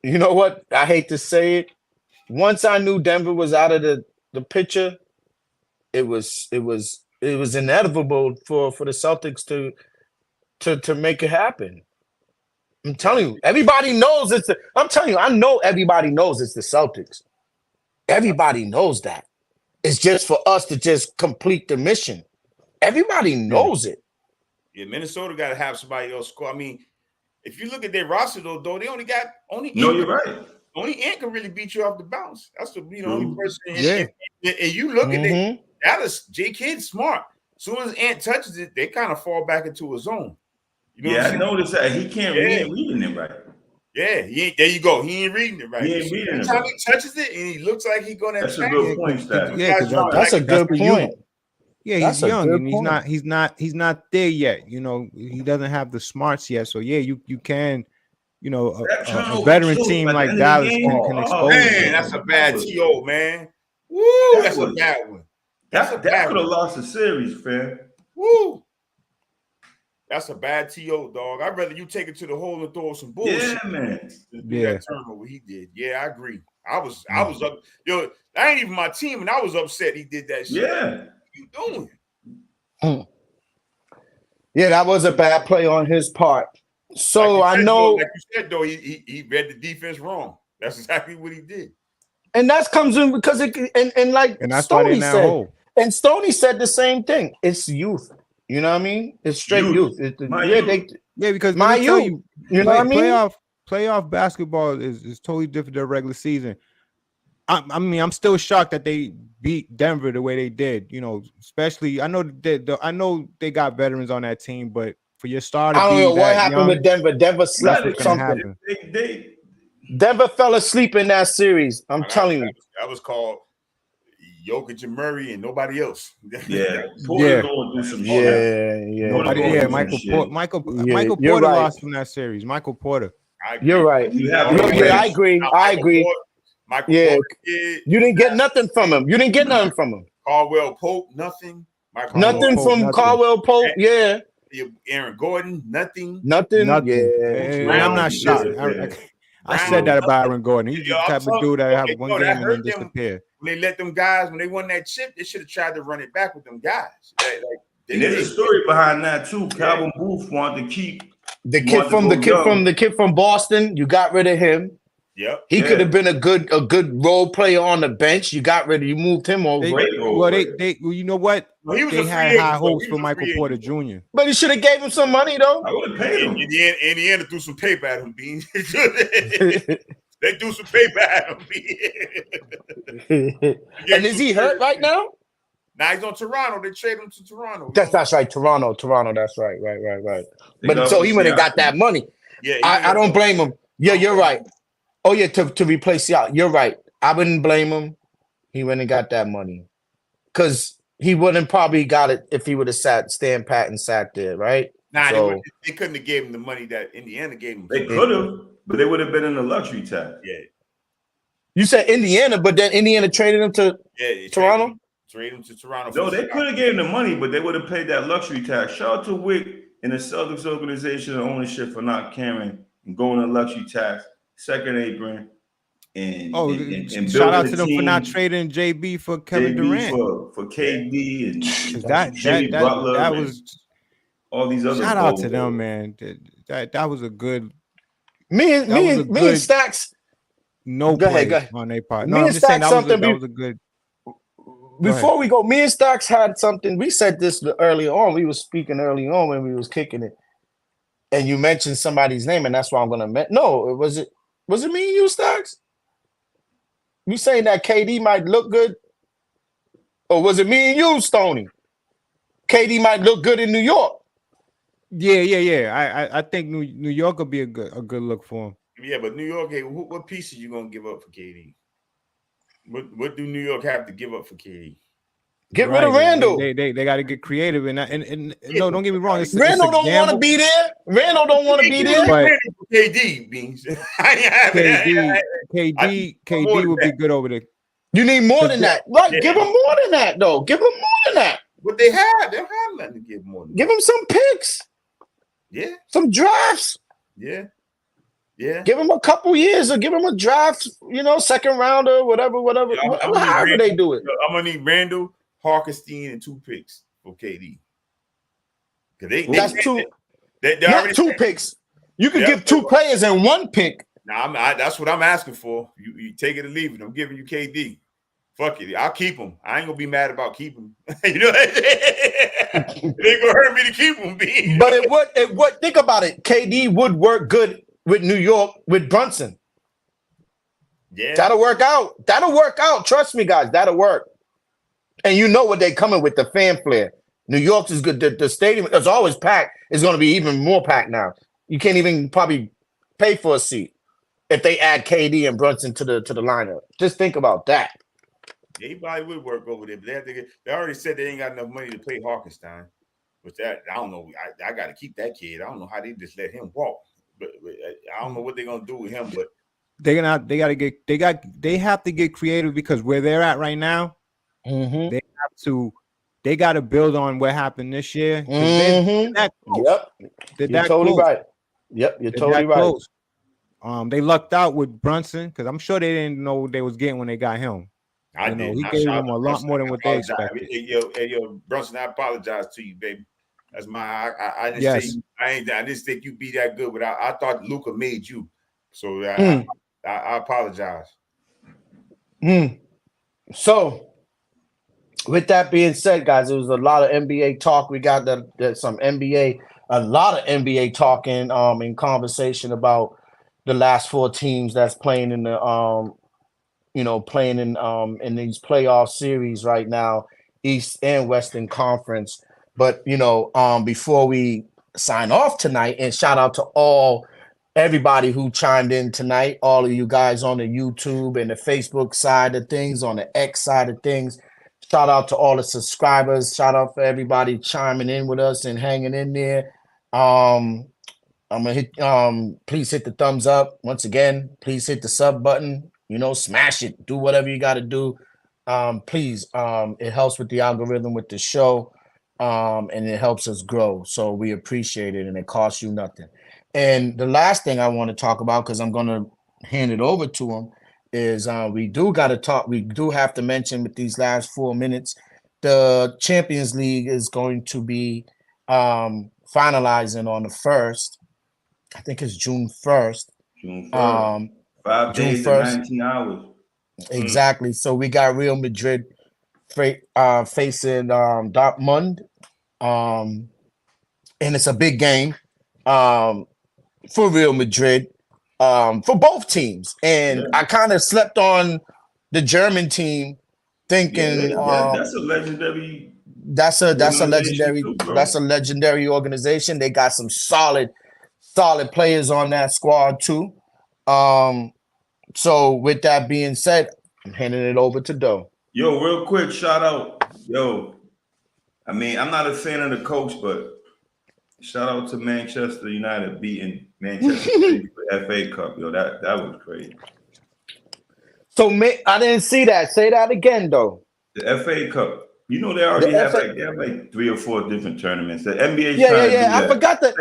you know what? I hate to say it. Once I knew Denver was out of the picture, it was inevitable for the Celtics to make it happen. I'm telling you, everybody knows I know everybody knows it's the Celtics. Everybody knows that. It's just for us to just complete the mission. Everybody knows it. Yeah, Minnesota got to have somebody else score. I mean, if you look at their roster, though, they only got No, you're right. Only Ant can really beat you off the bounce. That's the only person. Yeah. And you look at it, Dallas, J Kidd's smart. As soon as Ant touches it, they kind of fall back into a zone. You know I noticed that he ain't reading it right. Yeah, there you go. He ain't reading it right. He ain't reading it Anytime right. he touches it and he looks like he's gonna That's a good point, Stat. Yeah, that's a good point. Yeah, he's young and he's not there yet. You know, he doesn't have the smarts yet. So yeah, you can, you know, a veteran team like Dallas can expose. Man, that's a bad TO, man. Woo, that's a bad one. That could have lost the series, fam. Woo. That's a bad TO, dog. I'd rather you take it to the hole and throw some bullshit. Yeah, man. That turnover he did. Yeah, I agree. I was up. Yo, that ain't even my team, and I was upset he did that shit. Yeah. What you doing? Yeah, that was a bad play on his part. So I know, like you said, though, he read the defense wrong. That's exactly what he did. And that comes in because and that's Stoney said. And Stoney said the same thing. It's youth. You know what I mean? It's straight youth. Because my youth. You know what I mean? Playoff basketball is totally different than regular season. I mean, I'm still shocked that they beat Denver the way they did. You know, especially I know they got veterans on that team, but for your starter, I don't know what happened with Denver. Denver slept with something. Denver fell asleep in that series. I'm telling you. That was called Jokic and Murray and nobody else. Michael Porter lost from that series. Michael Porter. You're right. I agree. Michael Porter you didn't get nothing from him. Caldwell Pope, nothing. Nothing from Caldwell Pope. Yeah. Aaron Gordon, nothing. Yeah. I'm not shocked. I said that about Aaron Gordon. He's the type of dude that have one game and then disappear. When they let them guys, when they won that chip, they should have tried to run it back with them guys. And there's a story behind that too. Calvin Booth wanted to keep the kid from Boston. You got rid of him. Yep. He could have been a good role player on the bench. You moved him over. You know what? They had high hopes for Michael Porter Jr. But he should have gave him some money though. I would have paid him. Indiana threw some paper at him, Beans. They threw some paper at him. And is he hurt right now? Now he's on Toronto. They traded him to Toronto. That's right. Toronto. That's right. Right. But so he went and got that money. Yeah, I don't blame him. Yeah, you're right. Oh yeah, to replace Siakam. You're right. I wouldn't blame him. He went and got that money because he wouldn't probably got it if he would have stand pat and sat there, right? Nah, they couldn't have gave him the money that Indiana gave him. They could have, but they would have been in the luxury tax. Yeah. You said Indiana, but then Indiana traded him to Toronto. Traded him to Toronto. No, they could have gave him the money, but they would have paid that luxury tax. Shout out to Wick and the Celtics organization and ownership for not caring and going to luxury tax. Second apron, and shout out to them for not trading JB for Kevin Durant for KD and that was all these other. Shout out to them, man. That was a good. Me and Stacks. No play on their part. No, I'm just saying that was a good. Before we go, me and Stacks had something. We said this early on. We were speaking early on when we was kicking it, and you mentioned somebody's name, and that's why I'm gonna. No, was it me and you, Stacks? You saying that KD might look good? Or was it me and you, Stoney? KD might look good in New York. Yeah. I think New York will be a good look for him. Yeah, but New York, hey, what pieces you gonna give up for KD? What do New York have to give up for KD? Get rid of Randall. They got to get creative and no, don't get me wrong. Randall don't want to be there. Randall don't want to be there. But KD means KD would be good over there. You need more than that. Right? Yeah. Give him more than that, though. Give him more than that. What they have nothing to give more. Give him some picks. Yeah. Some drafts. Yeah. Give him a couple years or give him a draft. Second rounder, whatever. However they do it. I'm gonna need Randall, Harkenstein, and 2 picks for KD. That's two. Not 2 picks. You can give 2 players and 1 pick. Nah, that's what I'm asking for. You take it or leave it. I'm giving you KD fuck it. I'll keep him. I ain't gonna be mad about keeping him. You know what I'm saying? It ain't gonna hurt me to keep him, B. But it would think about it. KD would work good with New York with Brunson. Yeah. That'll work out. That'll work out. Trust me, guys. That'll work. And you know what they coming with, the fanfare. New York's is good. The stadium is always packed. It's going to be even more packed now. You can't even probably pay for a seat if they add KD and Brunson to the lineup. Just think about that. Yeah, he probably would work over there, but they already said they ain't got enough money to pay Harkenstein. But that I don't know. I got to keep that kid. I don't know how they just let him walk. But I don't know what they're gonna do with him. But they have to get creative because where they're at right now, they got to build on what happened this year. They're that close. Yep, you're totally close. right. Yep, you're totally right. Close. They lucked out with Brunson because I'm sure they didn't know what they was getting when they got him. He gave them a lot more than what they expected. Hey, yo, Brunson, I apologize to you, baby. That's my. I didn't say I didn't think you be that good, but I thought Luka made you. So I apologize. So, with that being said, guys, it was a lot of NBA talk. We got a lot of NBA talking in conversation about the last four teams that's playing in the in these playoff series right now, East and Western Conference. But before we sign off tonight, and shout out to everybody who chimed in tonight, all of you guys on the YouTube and the Facebook side of things, on the X side of things. Shout out to all the subscribers. Shout out for everybody chiming in with us and hanging in there. I'm gonna hit please hit the thumbs up. Once again, please hit the sub button. Smash it. Do whatever you gotta do. Please. It helps with the algorithm with the show. And it helps us grow. So we appreciate it, and it costs you nothing. And the last thing I want to talk about, because I'm gonna hand it over to him, is we do have to mention with these last 4 minutes, the Champions League is going to be finalizing on the 1st. I think it's June 1st. June 1st. 5 days and 19 hours. Exactly. So we got Real Madrid facing Dortmund. And it's a big game for Real Madrid, for both teams. And I kind of slept on the German team, thinking that's a legendary. That's a legendary organization. They got some solid players on that squad too. So with that being said, I'm handing it over to Doe. Yo, real quick, shout out. Yo, I mean, I'm not a fan of the coach, but shout out to Manchester United beating Manchester City for FA Cup. Yo, that was crazy. So I didn't see that. Say that again, though. The FA Cup. They already have like 3 or 4 different tournaments. The NBA. I forgot the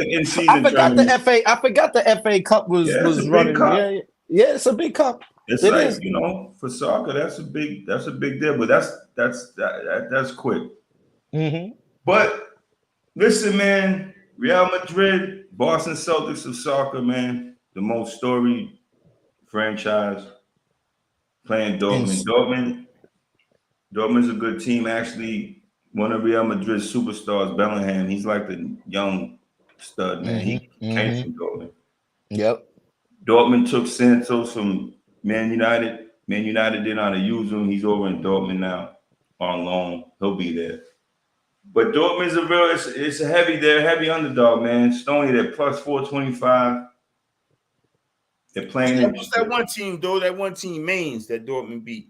FA Cup was running. Yeah, it's a big cup. It's for soccer, that's a big deal. But that's quick. Mm-hmm. But listen, man, Real Madrid, Boston Celtics of soccer, man, the most storied franchise playing Dortmund. Dortmund's a good team. Actually, one of Real Madrid's superstars, Bellingham, he's like the young stud, man. He came from Dortmund. Yep. Dortmund took Santos from Man United. Man United didn't know how to use him. He's over in Dortmund now on loan. He'll be there. But Dortmund's they're a heavy underdog, man. Stoney, they're plus 425. They're playing. What's that one team, though? That one team, Mainz, that Dortmund beat.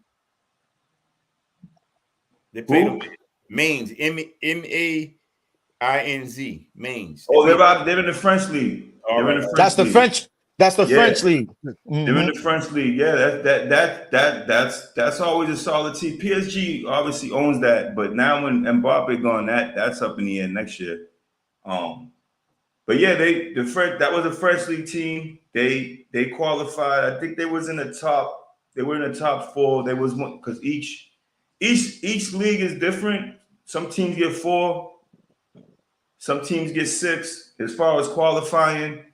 They played Mainz, M-A-I-N-Z, Mainz. Oh, they're in the French league. That's the French league. Mm-hmm. They're in the French league. Yeah, that's always a solid team. PSG obviously owns that, but now when Mbappe gone, that's up in the air next year. But yeah, that was a French league team. They qualified. I think they was in the top. They were in the top 4. There was one because each league is different. Some teams get 4, some teams get 6. As far as qualifying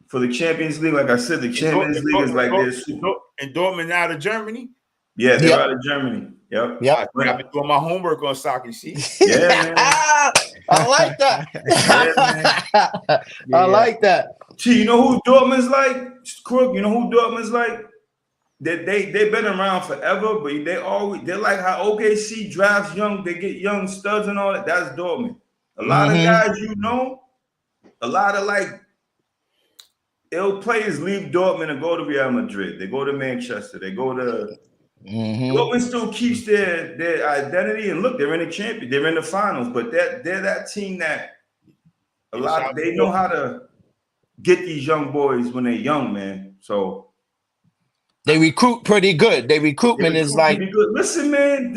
for the Champions League, like I said, the Champions League is like this. And Dortmund out of Germany? Yeah, they're out of Germany. Yep. Yep. I've been doing my homework on soccer. See? Yeah, man. I like that. I like that. Gee, you know who Dortmund's like? Crook, you know who Dortmund's like? They've been around forever, but they're like how OKC drafts young, they get young studs and all that. That's Dortmund. A lot of guys, a lot of like ill players leave Dortmund and go to Real Madrid. They go to Manchester. They go to Dortmund still keeps their identity, and look, they're in the champion, they're in the finals, but they're that team that they know how to get these young boys when they're young, man. So they recruit pretty good. Their recruitment is like good. Listen, man,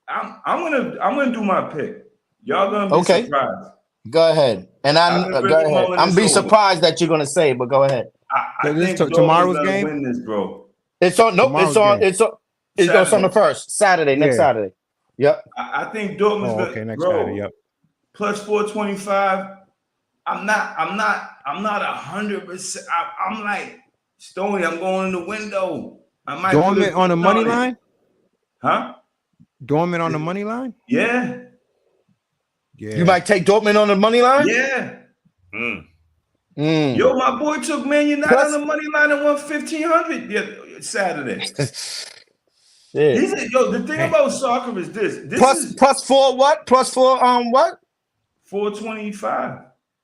I'm gonna do my pick. Y'all gonna be surprised. Go ahead. And I'm be surprised that you're gonna say, but go ahead. I think tomorrow's game. Win this, bro. It's on. Nope. It's on the first Saturday. Next Saturday. Yep. I think Dortmund's next Saturday. Yep. Plus 425. I'm not 100%. I'm like Stoney. I'm going in the window. I might Dortmund on the money line. Huh? Dortmund on the money line. Yeah. Yeah. You might take Dortmund on the money line. Yeah. Yo, my boy took Man United on the money line and won 1,500 Saturday. The thing about soccer is this is plus 4 what? Plus 4 what? 425.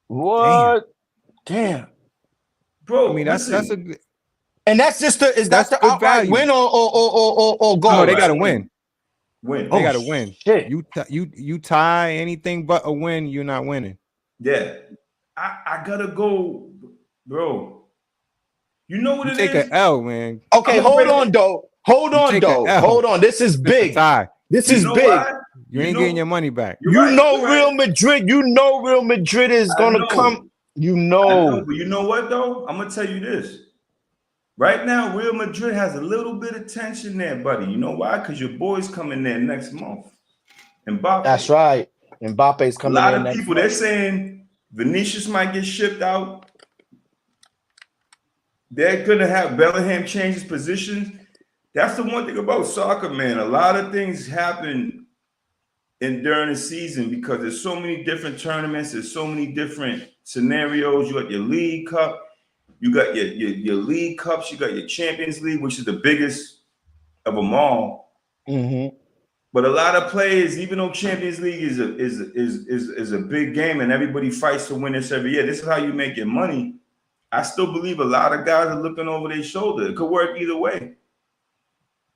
What? Damn. Bro, I mean that's a good. And that's just the outright win or goal? No, they gotta win. They gotta win. Shit. You tie anything but a win, you're not winning. Yeah. I gotta go, bro. You know what take an L, man. Okay, hold on, though. Hold on. This is big. This is big. Why? You ain't getting your money back. Real Madrid. You know Real Madrid is gonna come. You know. But you know what though? I'm gonna tell you this. Right now, Real Madrid has a little bit of tension there, buddy. You know why? Because your boy's coming there next month. Mbappe. That's right. Mbappe's coming. A lot of people they're saying Vinicius might get shipped out. They're gonna have Bellingham change his positions. That's the one thing about soccer, man. A lot of things happen during the season because there's so many different tournaments, there's so many different scenarios. You got your League Cup, you got your League Cups, you got your Champions League, which is the biggest of them all. But a lot of players, even though Champions League is a big game and everybody fights to win this every year, this is how you make your money. I still believe a lot of guys are looking over their shoulder. It could work either way.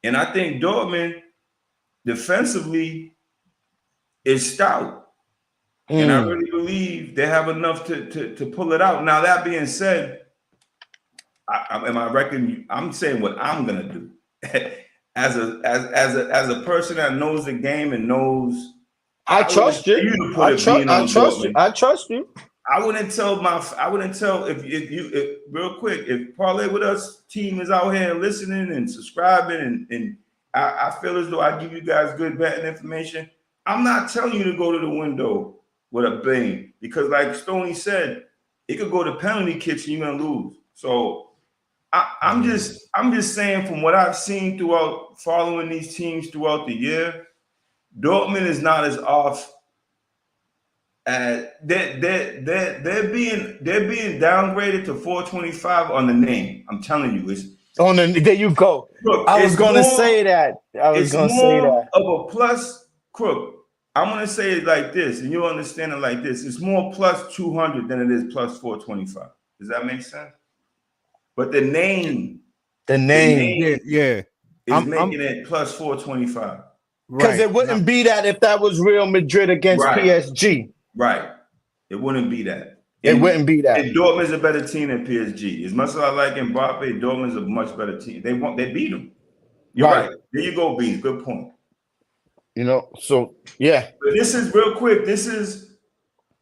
And I think Dortmund defensively is stout. And I really believe they have enough to pull it out. Now, that being said, I'm saying what I'm gonna do. As a person that knows the game and knows, I trust you. I trust you. I wouldn't tell if real quick, if Parlay With Us team is out here listening and subscribing and I feel as though I give you guys good betting information. I'm not telling you to go to the window with a bang because like Stoney said, it could go to penalty kicks and you're gonna lose. So I'm just saying from what I've seen throughout following these teams throughout the year, Dortmund is not as off. They're being downgraded to 425 on the name. I'm telling you, it's on the there you go. Crook, I was gonna say that. Of a plus, Crook. I'm gonna say it like this, and you'll understand it like this. It's more plus 200 than it is plus 425. Does that make sense? But the name, yeah, is making it plus 425. Because it wouldn't be that if that was Real Madrid against PSG. Right. It wouldn't be that. It wouldn't be that. And Dortmund's a better team than PSG. As much as I like Mbappe, Dortmund's a much better team. They beat them. You're right. There you go, Beans. Good point. You know, so yeah. But this is real quick. This is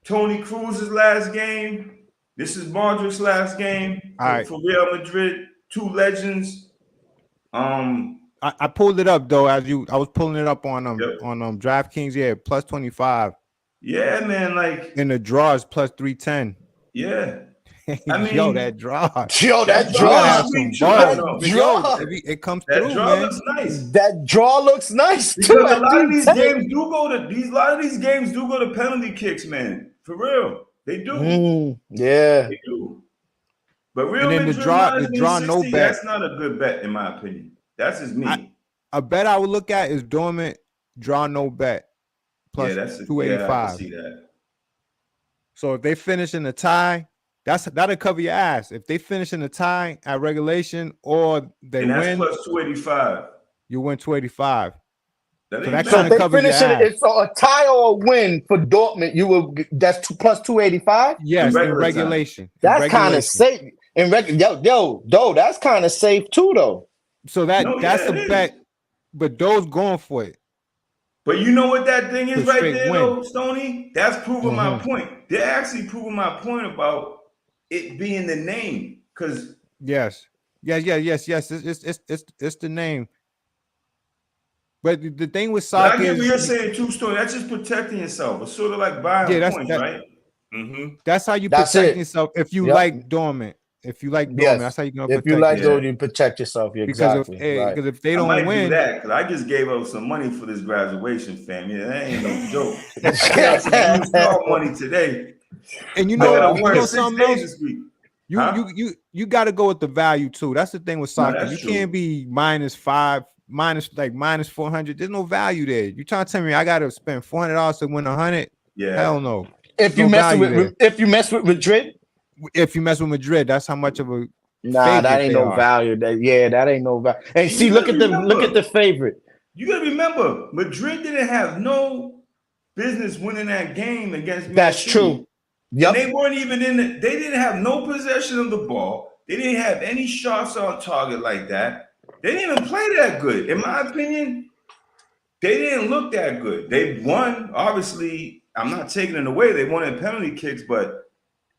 Tony Cruz's last game. This is Modric's last game for Real Madrid. Two legends. I pulled it up though. I was pulling it up on DraftKings. Yeah, plus 25. Yeah, man. Like in the draws, plus 310. Yeah. I mean, yo, that draw. Yo, that draw. It comes that through, draw man. looks nice. That draw looks nice because too. a lot of these games do go to penalty kicks, man. For real, they do. Yeah, they do. But Real and then Madrid the draw 60, no bet. That's not a good bet in my opinion. That's just me. A bet I would look at is Dortmund draw no bet plus 285. Yeah, I can see that. So if they finish in a tie, that'll cover your ass. If they finish in a tie at regulation or they win, plus 285. You win 285. So that kind of covers your ass. It's a tie or a win for Dortmund. That's plus 285. Yes, in regulation. That's kind of safe. That's kind of safe too, though. So that's a bet, but those going for it. But you know what that thing is right there, though, Stoney? That's proving my point. They're actually proving my point about it being the name. Because yes. It's the name. But the thing with soccer, I get what you're saying too, Stoney. That's just protecting yourself. It's sort of like buying points, right? Mm-hmm. That's how you protect yourself. If you like Dortmund. If you like Dortmund, that's how you're gonna protect yourself. If you like Dortmund, you protect yourself. Exactly. Because if they don't win, do that because I just gave up some money for this graduation, fam. Yeah, that ain't no joke. I used all money today, and you know something else. This week. You got to go with the value too. That's the thing with soccer. You can't be -5, minus 400. There's no value there. You trying to tell me I got to spend $400 to win 100? Yeah, hell no. If you mess with Madrid. If you mess with Madrid, that's how much of a that ain't no value. That ain't no value. And see, look at the favorite. You gotta remember, Madrid didn't have no business winning that game against Man That's City. True. Yep. They weren't even they didn't have no possession of the ball. They didn't have any shots on target like that. They didn't even play that good. In my opinion, they didn't look that good. They won, obviously. I'm not taking it away. They won in penalty kicks, but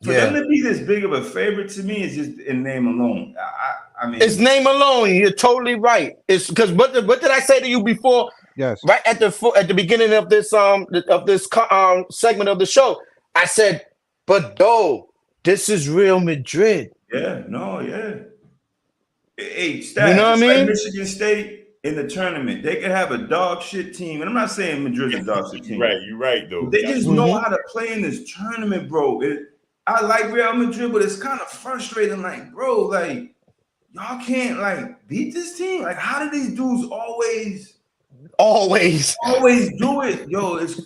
for them to be this big of a favorite to me is just in name alone. I mean, it's name alone. You're totally right. It's because what did I say to you before? Yes. Right at the beginning of this segment of the show, I said, "But this is Real Madrid." Yeah. Hey, Stats, you know what I mean? Like Michigan State in the tournament, they could have a dog shit team, and I'm not saying Madrid's a dog shit team. You're right though. They just know how to play in this tournament, bro. I like Real Madrid, but it's kind of frustrating. Like, bro, like y'all can't like beat this team. Like, how do these dudes always do it? Yo, it's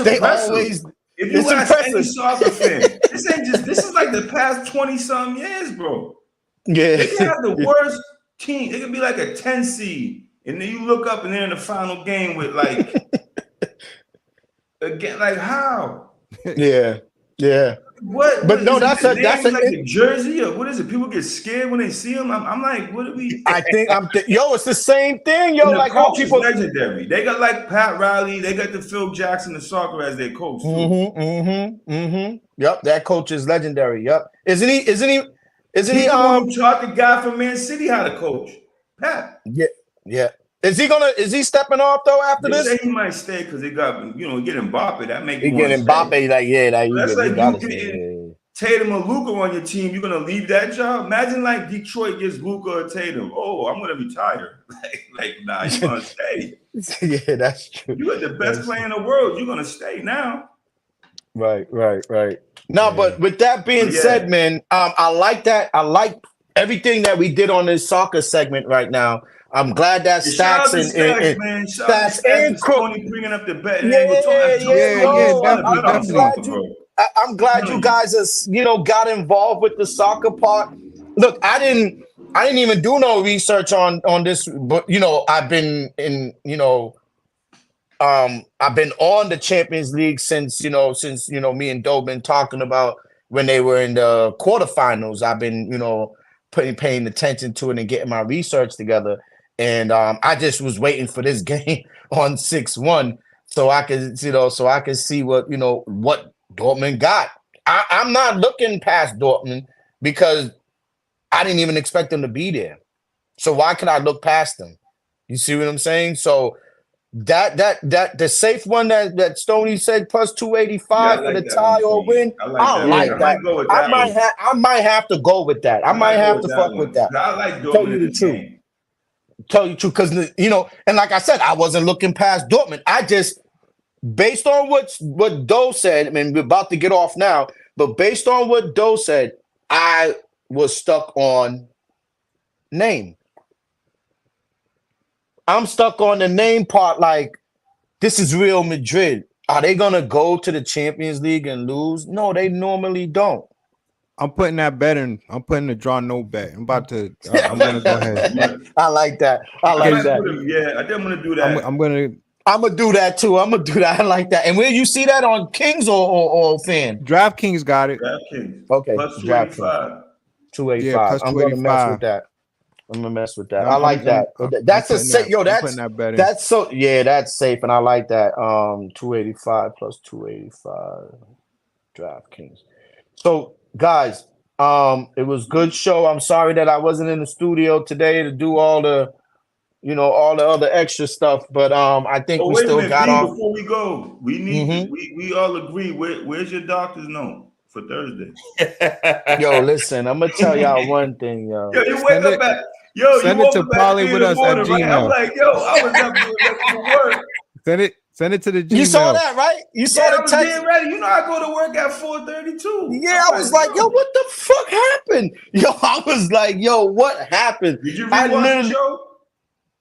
impressive. If you ask any soccer fan, this is like the past 20-some years, bro. Yeah, they can have the worst team. It could be like a 10 seed, and then you look up and they're in the final game with like again, like how? Yeah. What? But no, that's a jersey or what is it? People get scared when they see them. I'm like, what do we? I think it's the same thing, yo. Like how people legendary. They got like Pat Riley. They got the Phil Jackson of soccer as their coach. Yep, that coach is legendary. Yep. Isn't he? Who taught the guy from Man City how to coach? Pat. Yeah. Is he stepping off though after this? Say he might stay because they got getting Mbappe. That make you getting Mbappe that's like you getting Tatum or Luka on your team. You're gonna leave that job. Imagine like Detroit gets Luka or Tatum. Oh, I'm gonna retire. Nah, you're gonna stay. Yeah, that's true. You got the best player in the world. You're gonna stay now. Right. No, but with that being said, man, I like that. I like everything that we did on this soccer segment right now. I'm glad that Stacks and Crook bringing up the bet. I'm glad you guys got involved with the soccer part. Look, I didn't even do no research on this, but I've been I've been on the Champions League since me and Doe been talking about when they were in the quarterfinals. I've been paying attention to it and getting my research together. And I just was waiting for this game on 6-1 so I could see what Dortmund got. I'm not looking past Dortmund because I didn't even expect them to be there. So why could I look past them? You see what I'm saying? So the safe one that Stoney said plus 285 for the tie or win. I like that. I might go with that. I might have to go with that. I might have to fuck with that. I like Dortmund in the game. Tell you the truth, because and like I said, I wasn't looking past Dortmund. I just, based on what Doe said, I mean, we're about to get off now, but based on what Doe said, I was stuck on name. I'm stuck on the name part. Like, this is Real Madrid. Are they gonna go to the Champions League and lose? No, they normally don't. I'm putting that bet in. I'm putting the draw no bet. I'm about to. I'm gonna go ahead. I like that. Yeah, I didn't want to do that. I'm gonna do that too. I'm gonna do that. I like that. And where you see that on Kings or Fan? DraftKings got it. DraftKings. Okay. Plus 285. 285. Yeah, plus I'm gonna mess with that. I like that. That's a safe. Yo, that's so. Yeah, that's safe, and I like that. 285 plus 285. DraftKings. So, guys, it was good show. I'm sorry that I wasn't in the studio today to do all the other extra stuff, but I think we still got off. Before we go, we need we all agree. Where's your doctor's note for Thursday? Yo, listen, I'm gonna tell y'all one thing, yo. Yo, you wake up at send it to Polly with us at Gmail. Right? I'm like, yo, I was up to work. Send it to the Gmail. You saw that, right? You saw the text. Getting ready. You know, I go to work at 4:32. Yeah, I was like, yo, what the fuck happened? Yo, I was like, yo, what happened? Did you rewatch the show?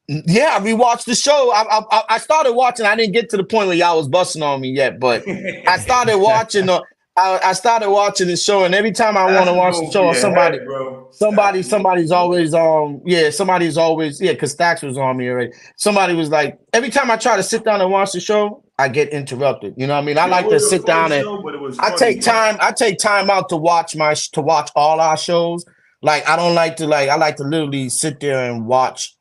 Yeah, I rewatched the show. I started watching. I didn't get to the point where y'all was busting on me yet, but I started watching. I started watching the show, and every time I want to watch the show, somebody's always because Stacks was on me already. Somebody was like, every time I try to sit down and watch the show, I get interrupted. You know what I mean? I like to sit down and I take time out to watch all our shows. Like, I don't like to I like to literally sit there and watch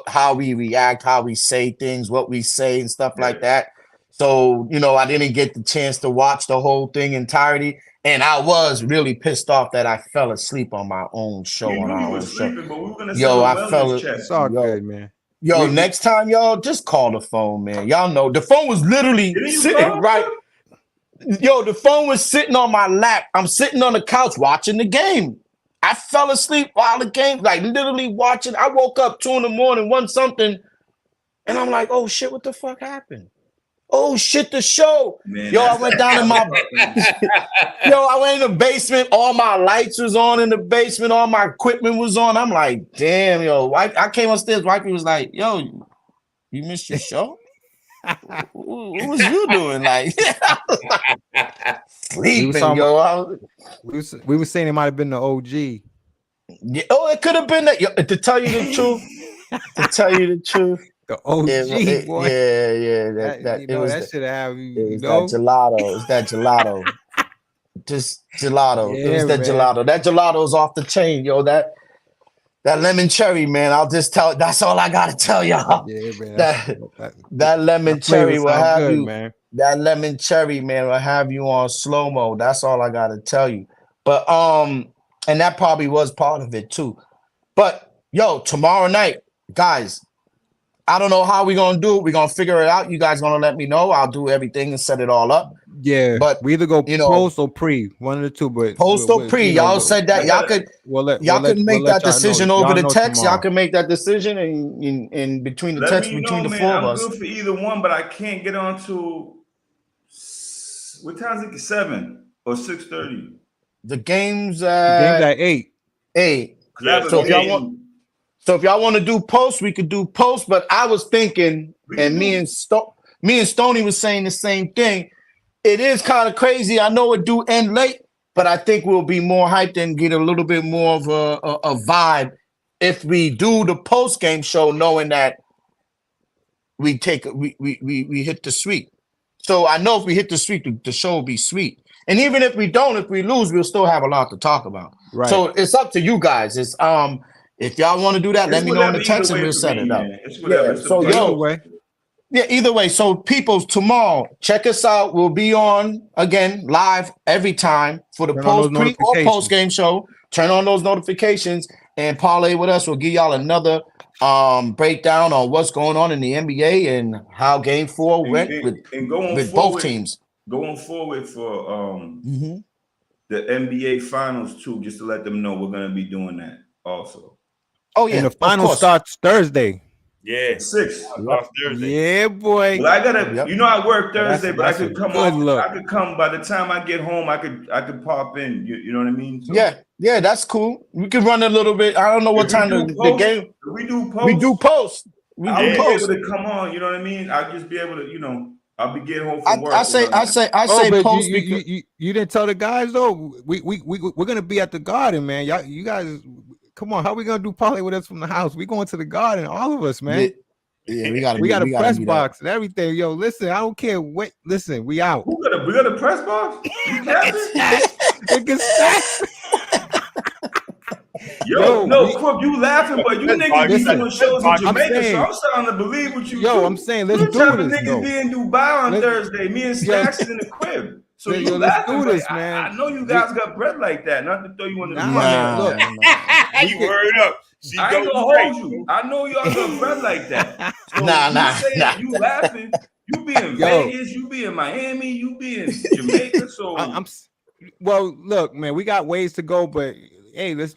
how we react, how we say things, what we say and stuff like that. So, I didn't get the chance to watch the whole thing entirety. And I was really pissed off that I fell asleep on my own show. Yo, I fell asleep. It's all good, man. Yo, next time, y'all, just call the phone, man. Y'all know the phone was literally sitting right. Yo, the phone was sitting on my lap. I'm sitting on the couch watching the game. I fell asleep while the game, like literally watching. I woke up 2 a.m, 1 something, and I'm like, oh shit, what the fuck happened? Oh shit, the show. Man, I went down in my I went in the basement. All my lights was on in the basement, all my equipment was on. I'm like, damn, yo. I came upstairs, wifey was like, yo, you missed your show? What was you doing? Like sleeping, yo. We were saying it might have been the OG. Yeah, it could have been that. Yo, to tell you the truth. The OG, boy. Yeah. That should have that gelato. It's that gelato. Just gelato. Yeah, it was that gelato. That gelato's off the chain, yo. That lemon cherry, man. I'll just tell. That's all I gotta tell y'all. Yeah, man. That lemon cherry will have good, you. Man. That lemon cherry, man, will have you on slow mo. That's all I gotta tell you. But and that probably was part of it too. But yo, tomorrow night, guys. I don't know how we're gonna do it. We're gonna figure it out. You guys gonna let me know. I'll do everything and set it all up. Yeah, but we either go post or pre, one of the two. But post or pre, y'all said that y'all could make that decision over the text. Y'all can make that decision in between the text between the four of us. I'm good for either one, but I can't get on to what time is it? 7 or 6:30. The game's at 8. 8. So if y'all want to do post, we could do post. But I was thinking, and me and Stoney was saying the same thing. It is kind of crazy. I know it do end late, but I think we'll be more hyped and get a little bit more of a vibe if we do the post game show, knowing that we hit the sweep. So I know if we hit the sweep, the show will be sweet. And even if we don't, if we lose, we'll still have a lot to talk about. Right. So it's up to you guys. It's if y'all want to do that, let me know in the text and we'll set it up. Either way. So people, tomorrow, check us out. We'll be on again live every time for the pre or post game show. Turn on those notifications. and parlay with us. We'll give y'all another breakdown on what's going on in the NBA and how Game 4 went with both teams. Going forward for the NBA Finals too, just to let them know we're gonna be doing that also. Oh yeah, and the final starts Thursday. Yeah, 6. Yeah, boy. Well, I gotta, I work Thursday, but I could come on. Look. I could come by the time I get home. I could pop in. You know what I mean? So, yeah, that's cool. We could run a little bit. I don't know what time the game. We do post. We do post. I'll be able to come on. You know what I mean? I'll just be able to, I'll be getting home from work. I say but post. You didn't tell the guys though. We're gonna be at the Garden, man. You guys. Come on, how we gonna do parlay with us from the house? We going to the Garden, all of us, man. Yeah, we got a press box and everything. Yo, listen, I don't care. Wait, listen, we out. We got a press box. Crook, you laughing, but you niggas be doing shows in Jamaica, so I'm starting to believe what you. I'm saying let's do this. Niggas be in Dubai on Thursday. Me and Stacks in the crib. So let's do this, man. I know you guys got bread like that. Not to throw you under the bus. You worried up. I ain't gonna hold you. I know y'all got bread like that. So you laughing. You be in Vegas. You be in Miami. You be in Jamaica. So well, look, man. We got ways to go, but hey, let's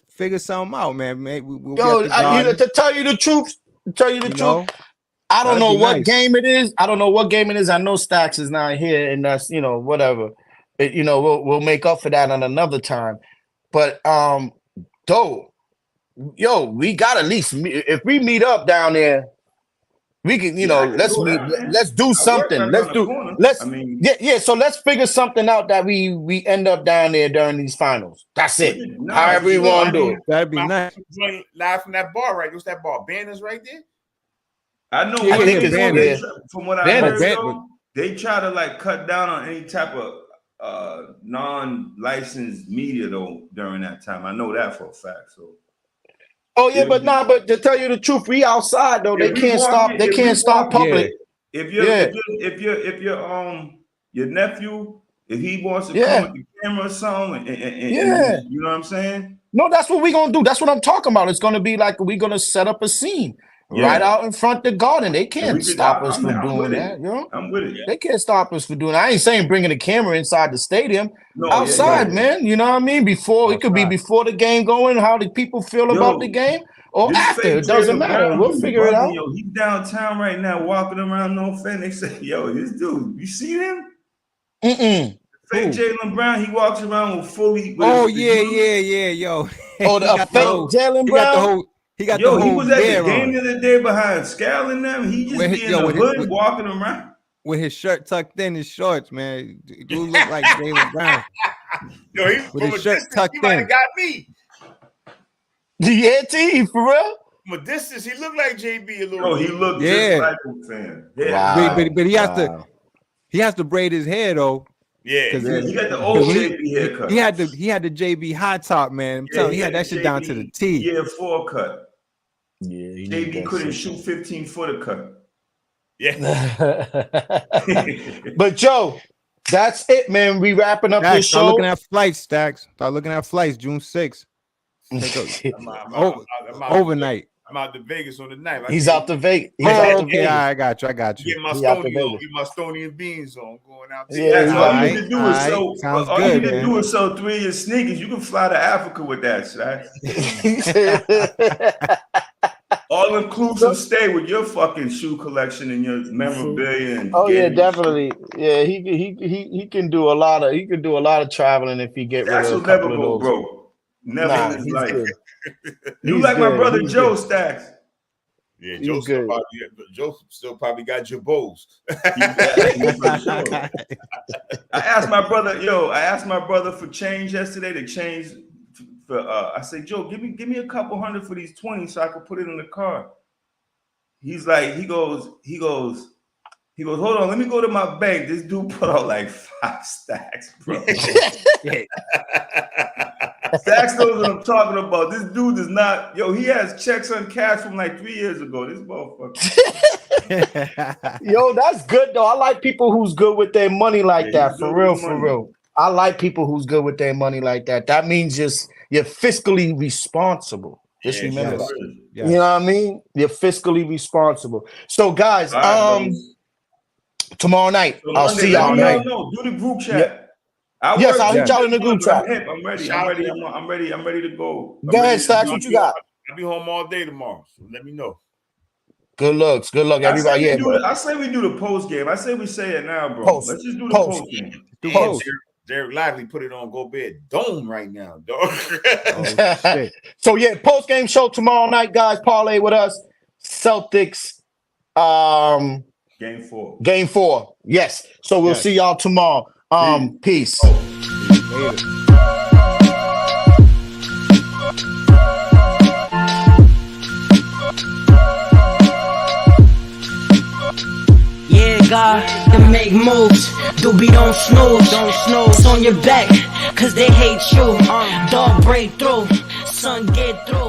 figure something out, man. We'll to tell you the truth. I don't know what game it is. I know Stacks is not here, and that's whatever. We'll make up for that on another time. But we got at least if we meet up down there, we can let's do something. So let's figure something out that we end up down there during these finals. That's it. However you want to do it. That'd be nice. Live from that bar, right? What's that bar? Banners right there. I know. I think it's from what I heard, they try to cut down on any type of non-licensed media though during that time. I know that for a fact. So. Oh yeah, but to tell you the truth, we outside though. They can't stop. They can't stop public. If your nephew, if he wants to come with the camera or something, and you know what I'm saying? No, that's what we're gonna do. That's what I'm talking about. It's gonna be like we're gonna set up a scene. Right out in front of the Garden. They can't stop us from doing that. I'm with it. They can't stop us from doing that. I ain't saying bringing the camera inside the stadium. Outside, man. You know what I mean? It could be before the game going, how the people feel about the game, or after. It doesn't matter. We'll figure it out. He's downtown right now walking around no fan. They say, this dude, you see him? Fake Jaylen Brown, he walks around with fully. Yo. The fake Jaylen Brown. He was at the game the other day behind Scal and them. He just be in the hood walking around. With his shirt tucked in, his shorts, man. Dude look like Jaylen Brown. With his shirt tucked in. He might have got me. Yeah, T, for real? From a distance, he looked like JB a little. Oh, he looked just like a fan. Yeah. Wow. But he has to braid his hair though. Yeah, he got the old JB haircut. He had the JB high top, man. I'm telling you, he had that shit down to the T. Yeah, 4 cut. Yeah, JB couldn't shoot 15-footer cut. Yeah. But Joe, that's it, man. We wrapping up this show. Start looking at flights, Stacks. Start looking at flights, June 6th. Overnight. I'm out to Vegas on the night. He's out to Vegas. I got you. Get my Stony and beans on. Going out there. Yeah, all you need to do is sell 3 of your sneakers. You can fly to Africa with that, right? All inclusive stay with your fucking shoe collection and your memorabilia. And definitely. Yeah, he can do a lot of traveling if he get rid of a couple of those. Bro. Never in his life. You like my brother Joe Stacks. Yeah, Joe still probably got your bowls. I asked my brother for change yesterday to change for I said, Joe, give me a couple hundred for these 20 so I could put it in the car. He's like, he goes, hold on, let me go to my bank. This dude put out like 5 stacks, bro. Stacks knows what I'm talking about. This dude does not, he has checks on cash from like 3 years ago. This motherfucker. That's good though. I like people who's good with their money like that. For real. I like people who's good with their money like that. That means you're fiscally responsible. Just remember that. Yes. You know what I mean? You're fiscally responsible. So guys, tomorrow night, So I'll Monday, see y'all. No, do the group chat. Yes, I'll hit y'all in the group chat. I'm ready. I'm ready to go. Go ahead, Stacks. What you got? I'll be home all day tomorrow, so let me know. Good luck, everybody. I say we do the post game. I say we say it now, bro. Let's just do the post game. Derek Lively put it on Go Bed Dome right now, dog. So yeah, post game show tomorrow night, guys. Parlay with us. Celtics. Game 4. Yes. So we'll see y'all tomorrow. Peace. God, to make moves, doobie don't snooze, it's on your back, cause they hate you, dog break through, son get through.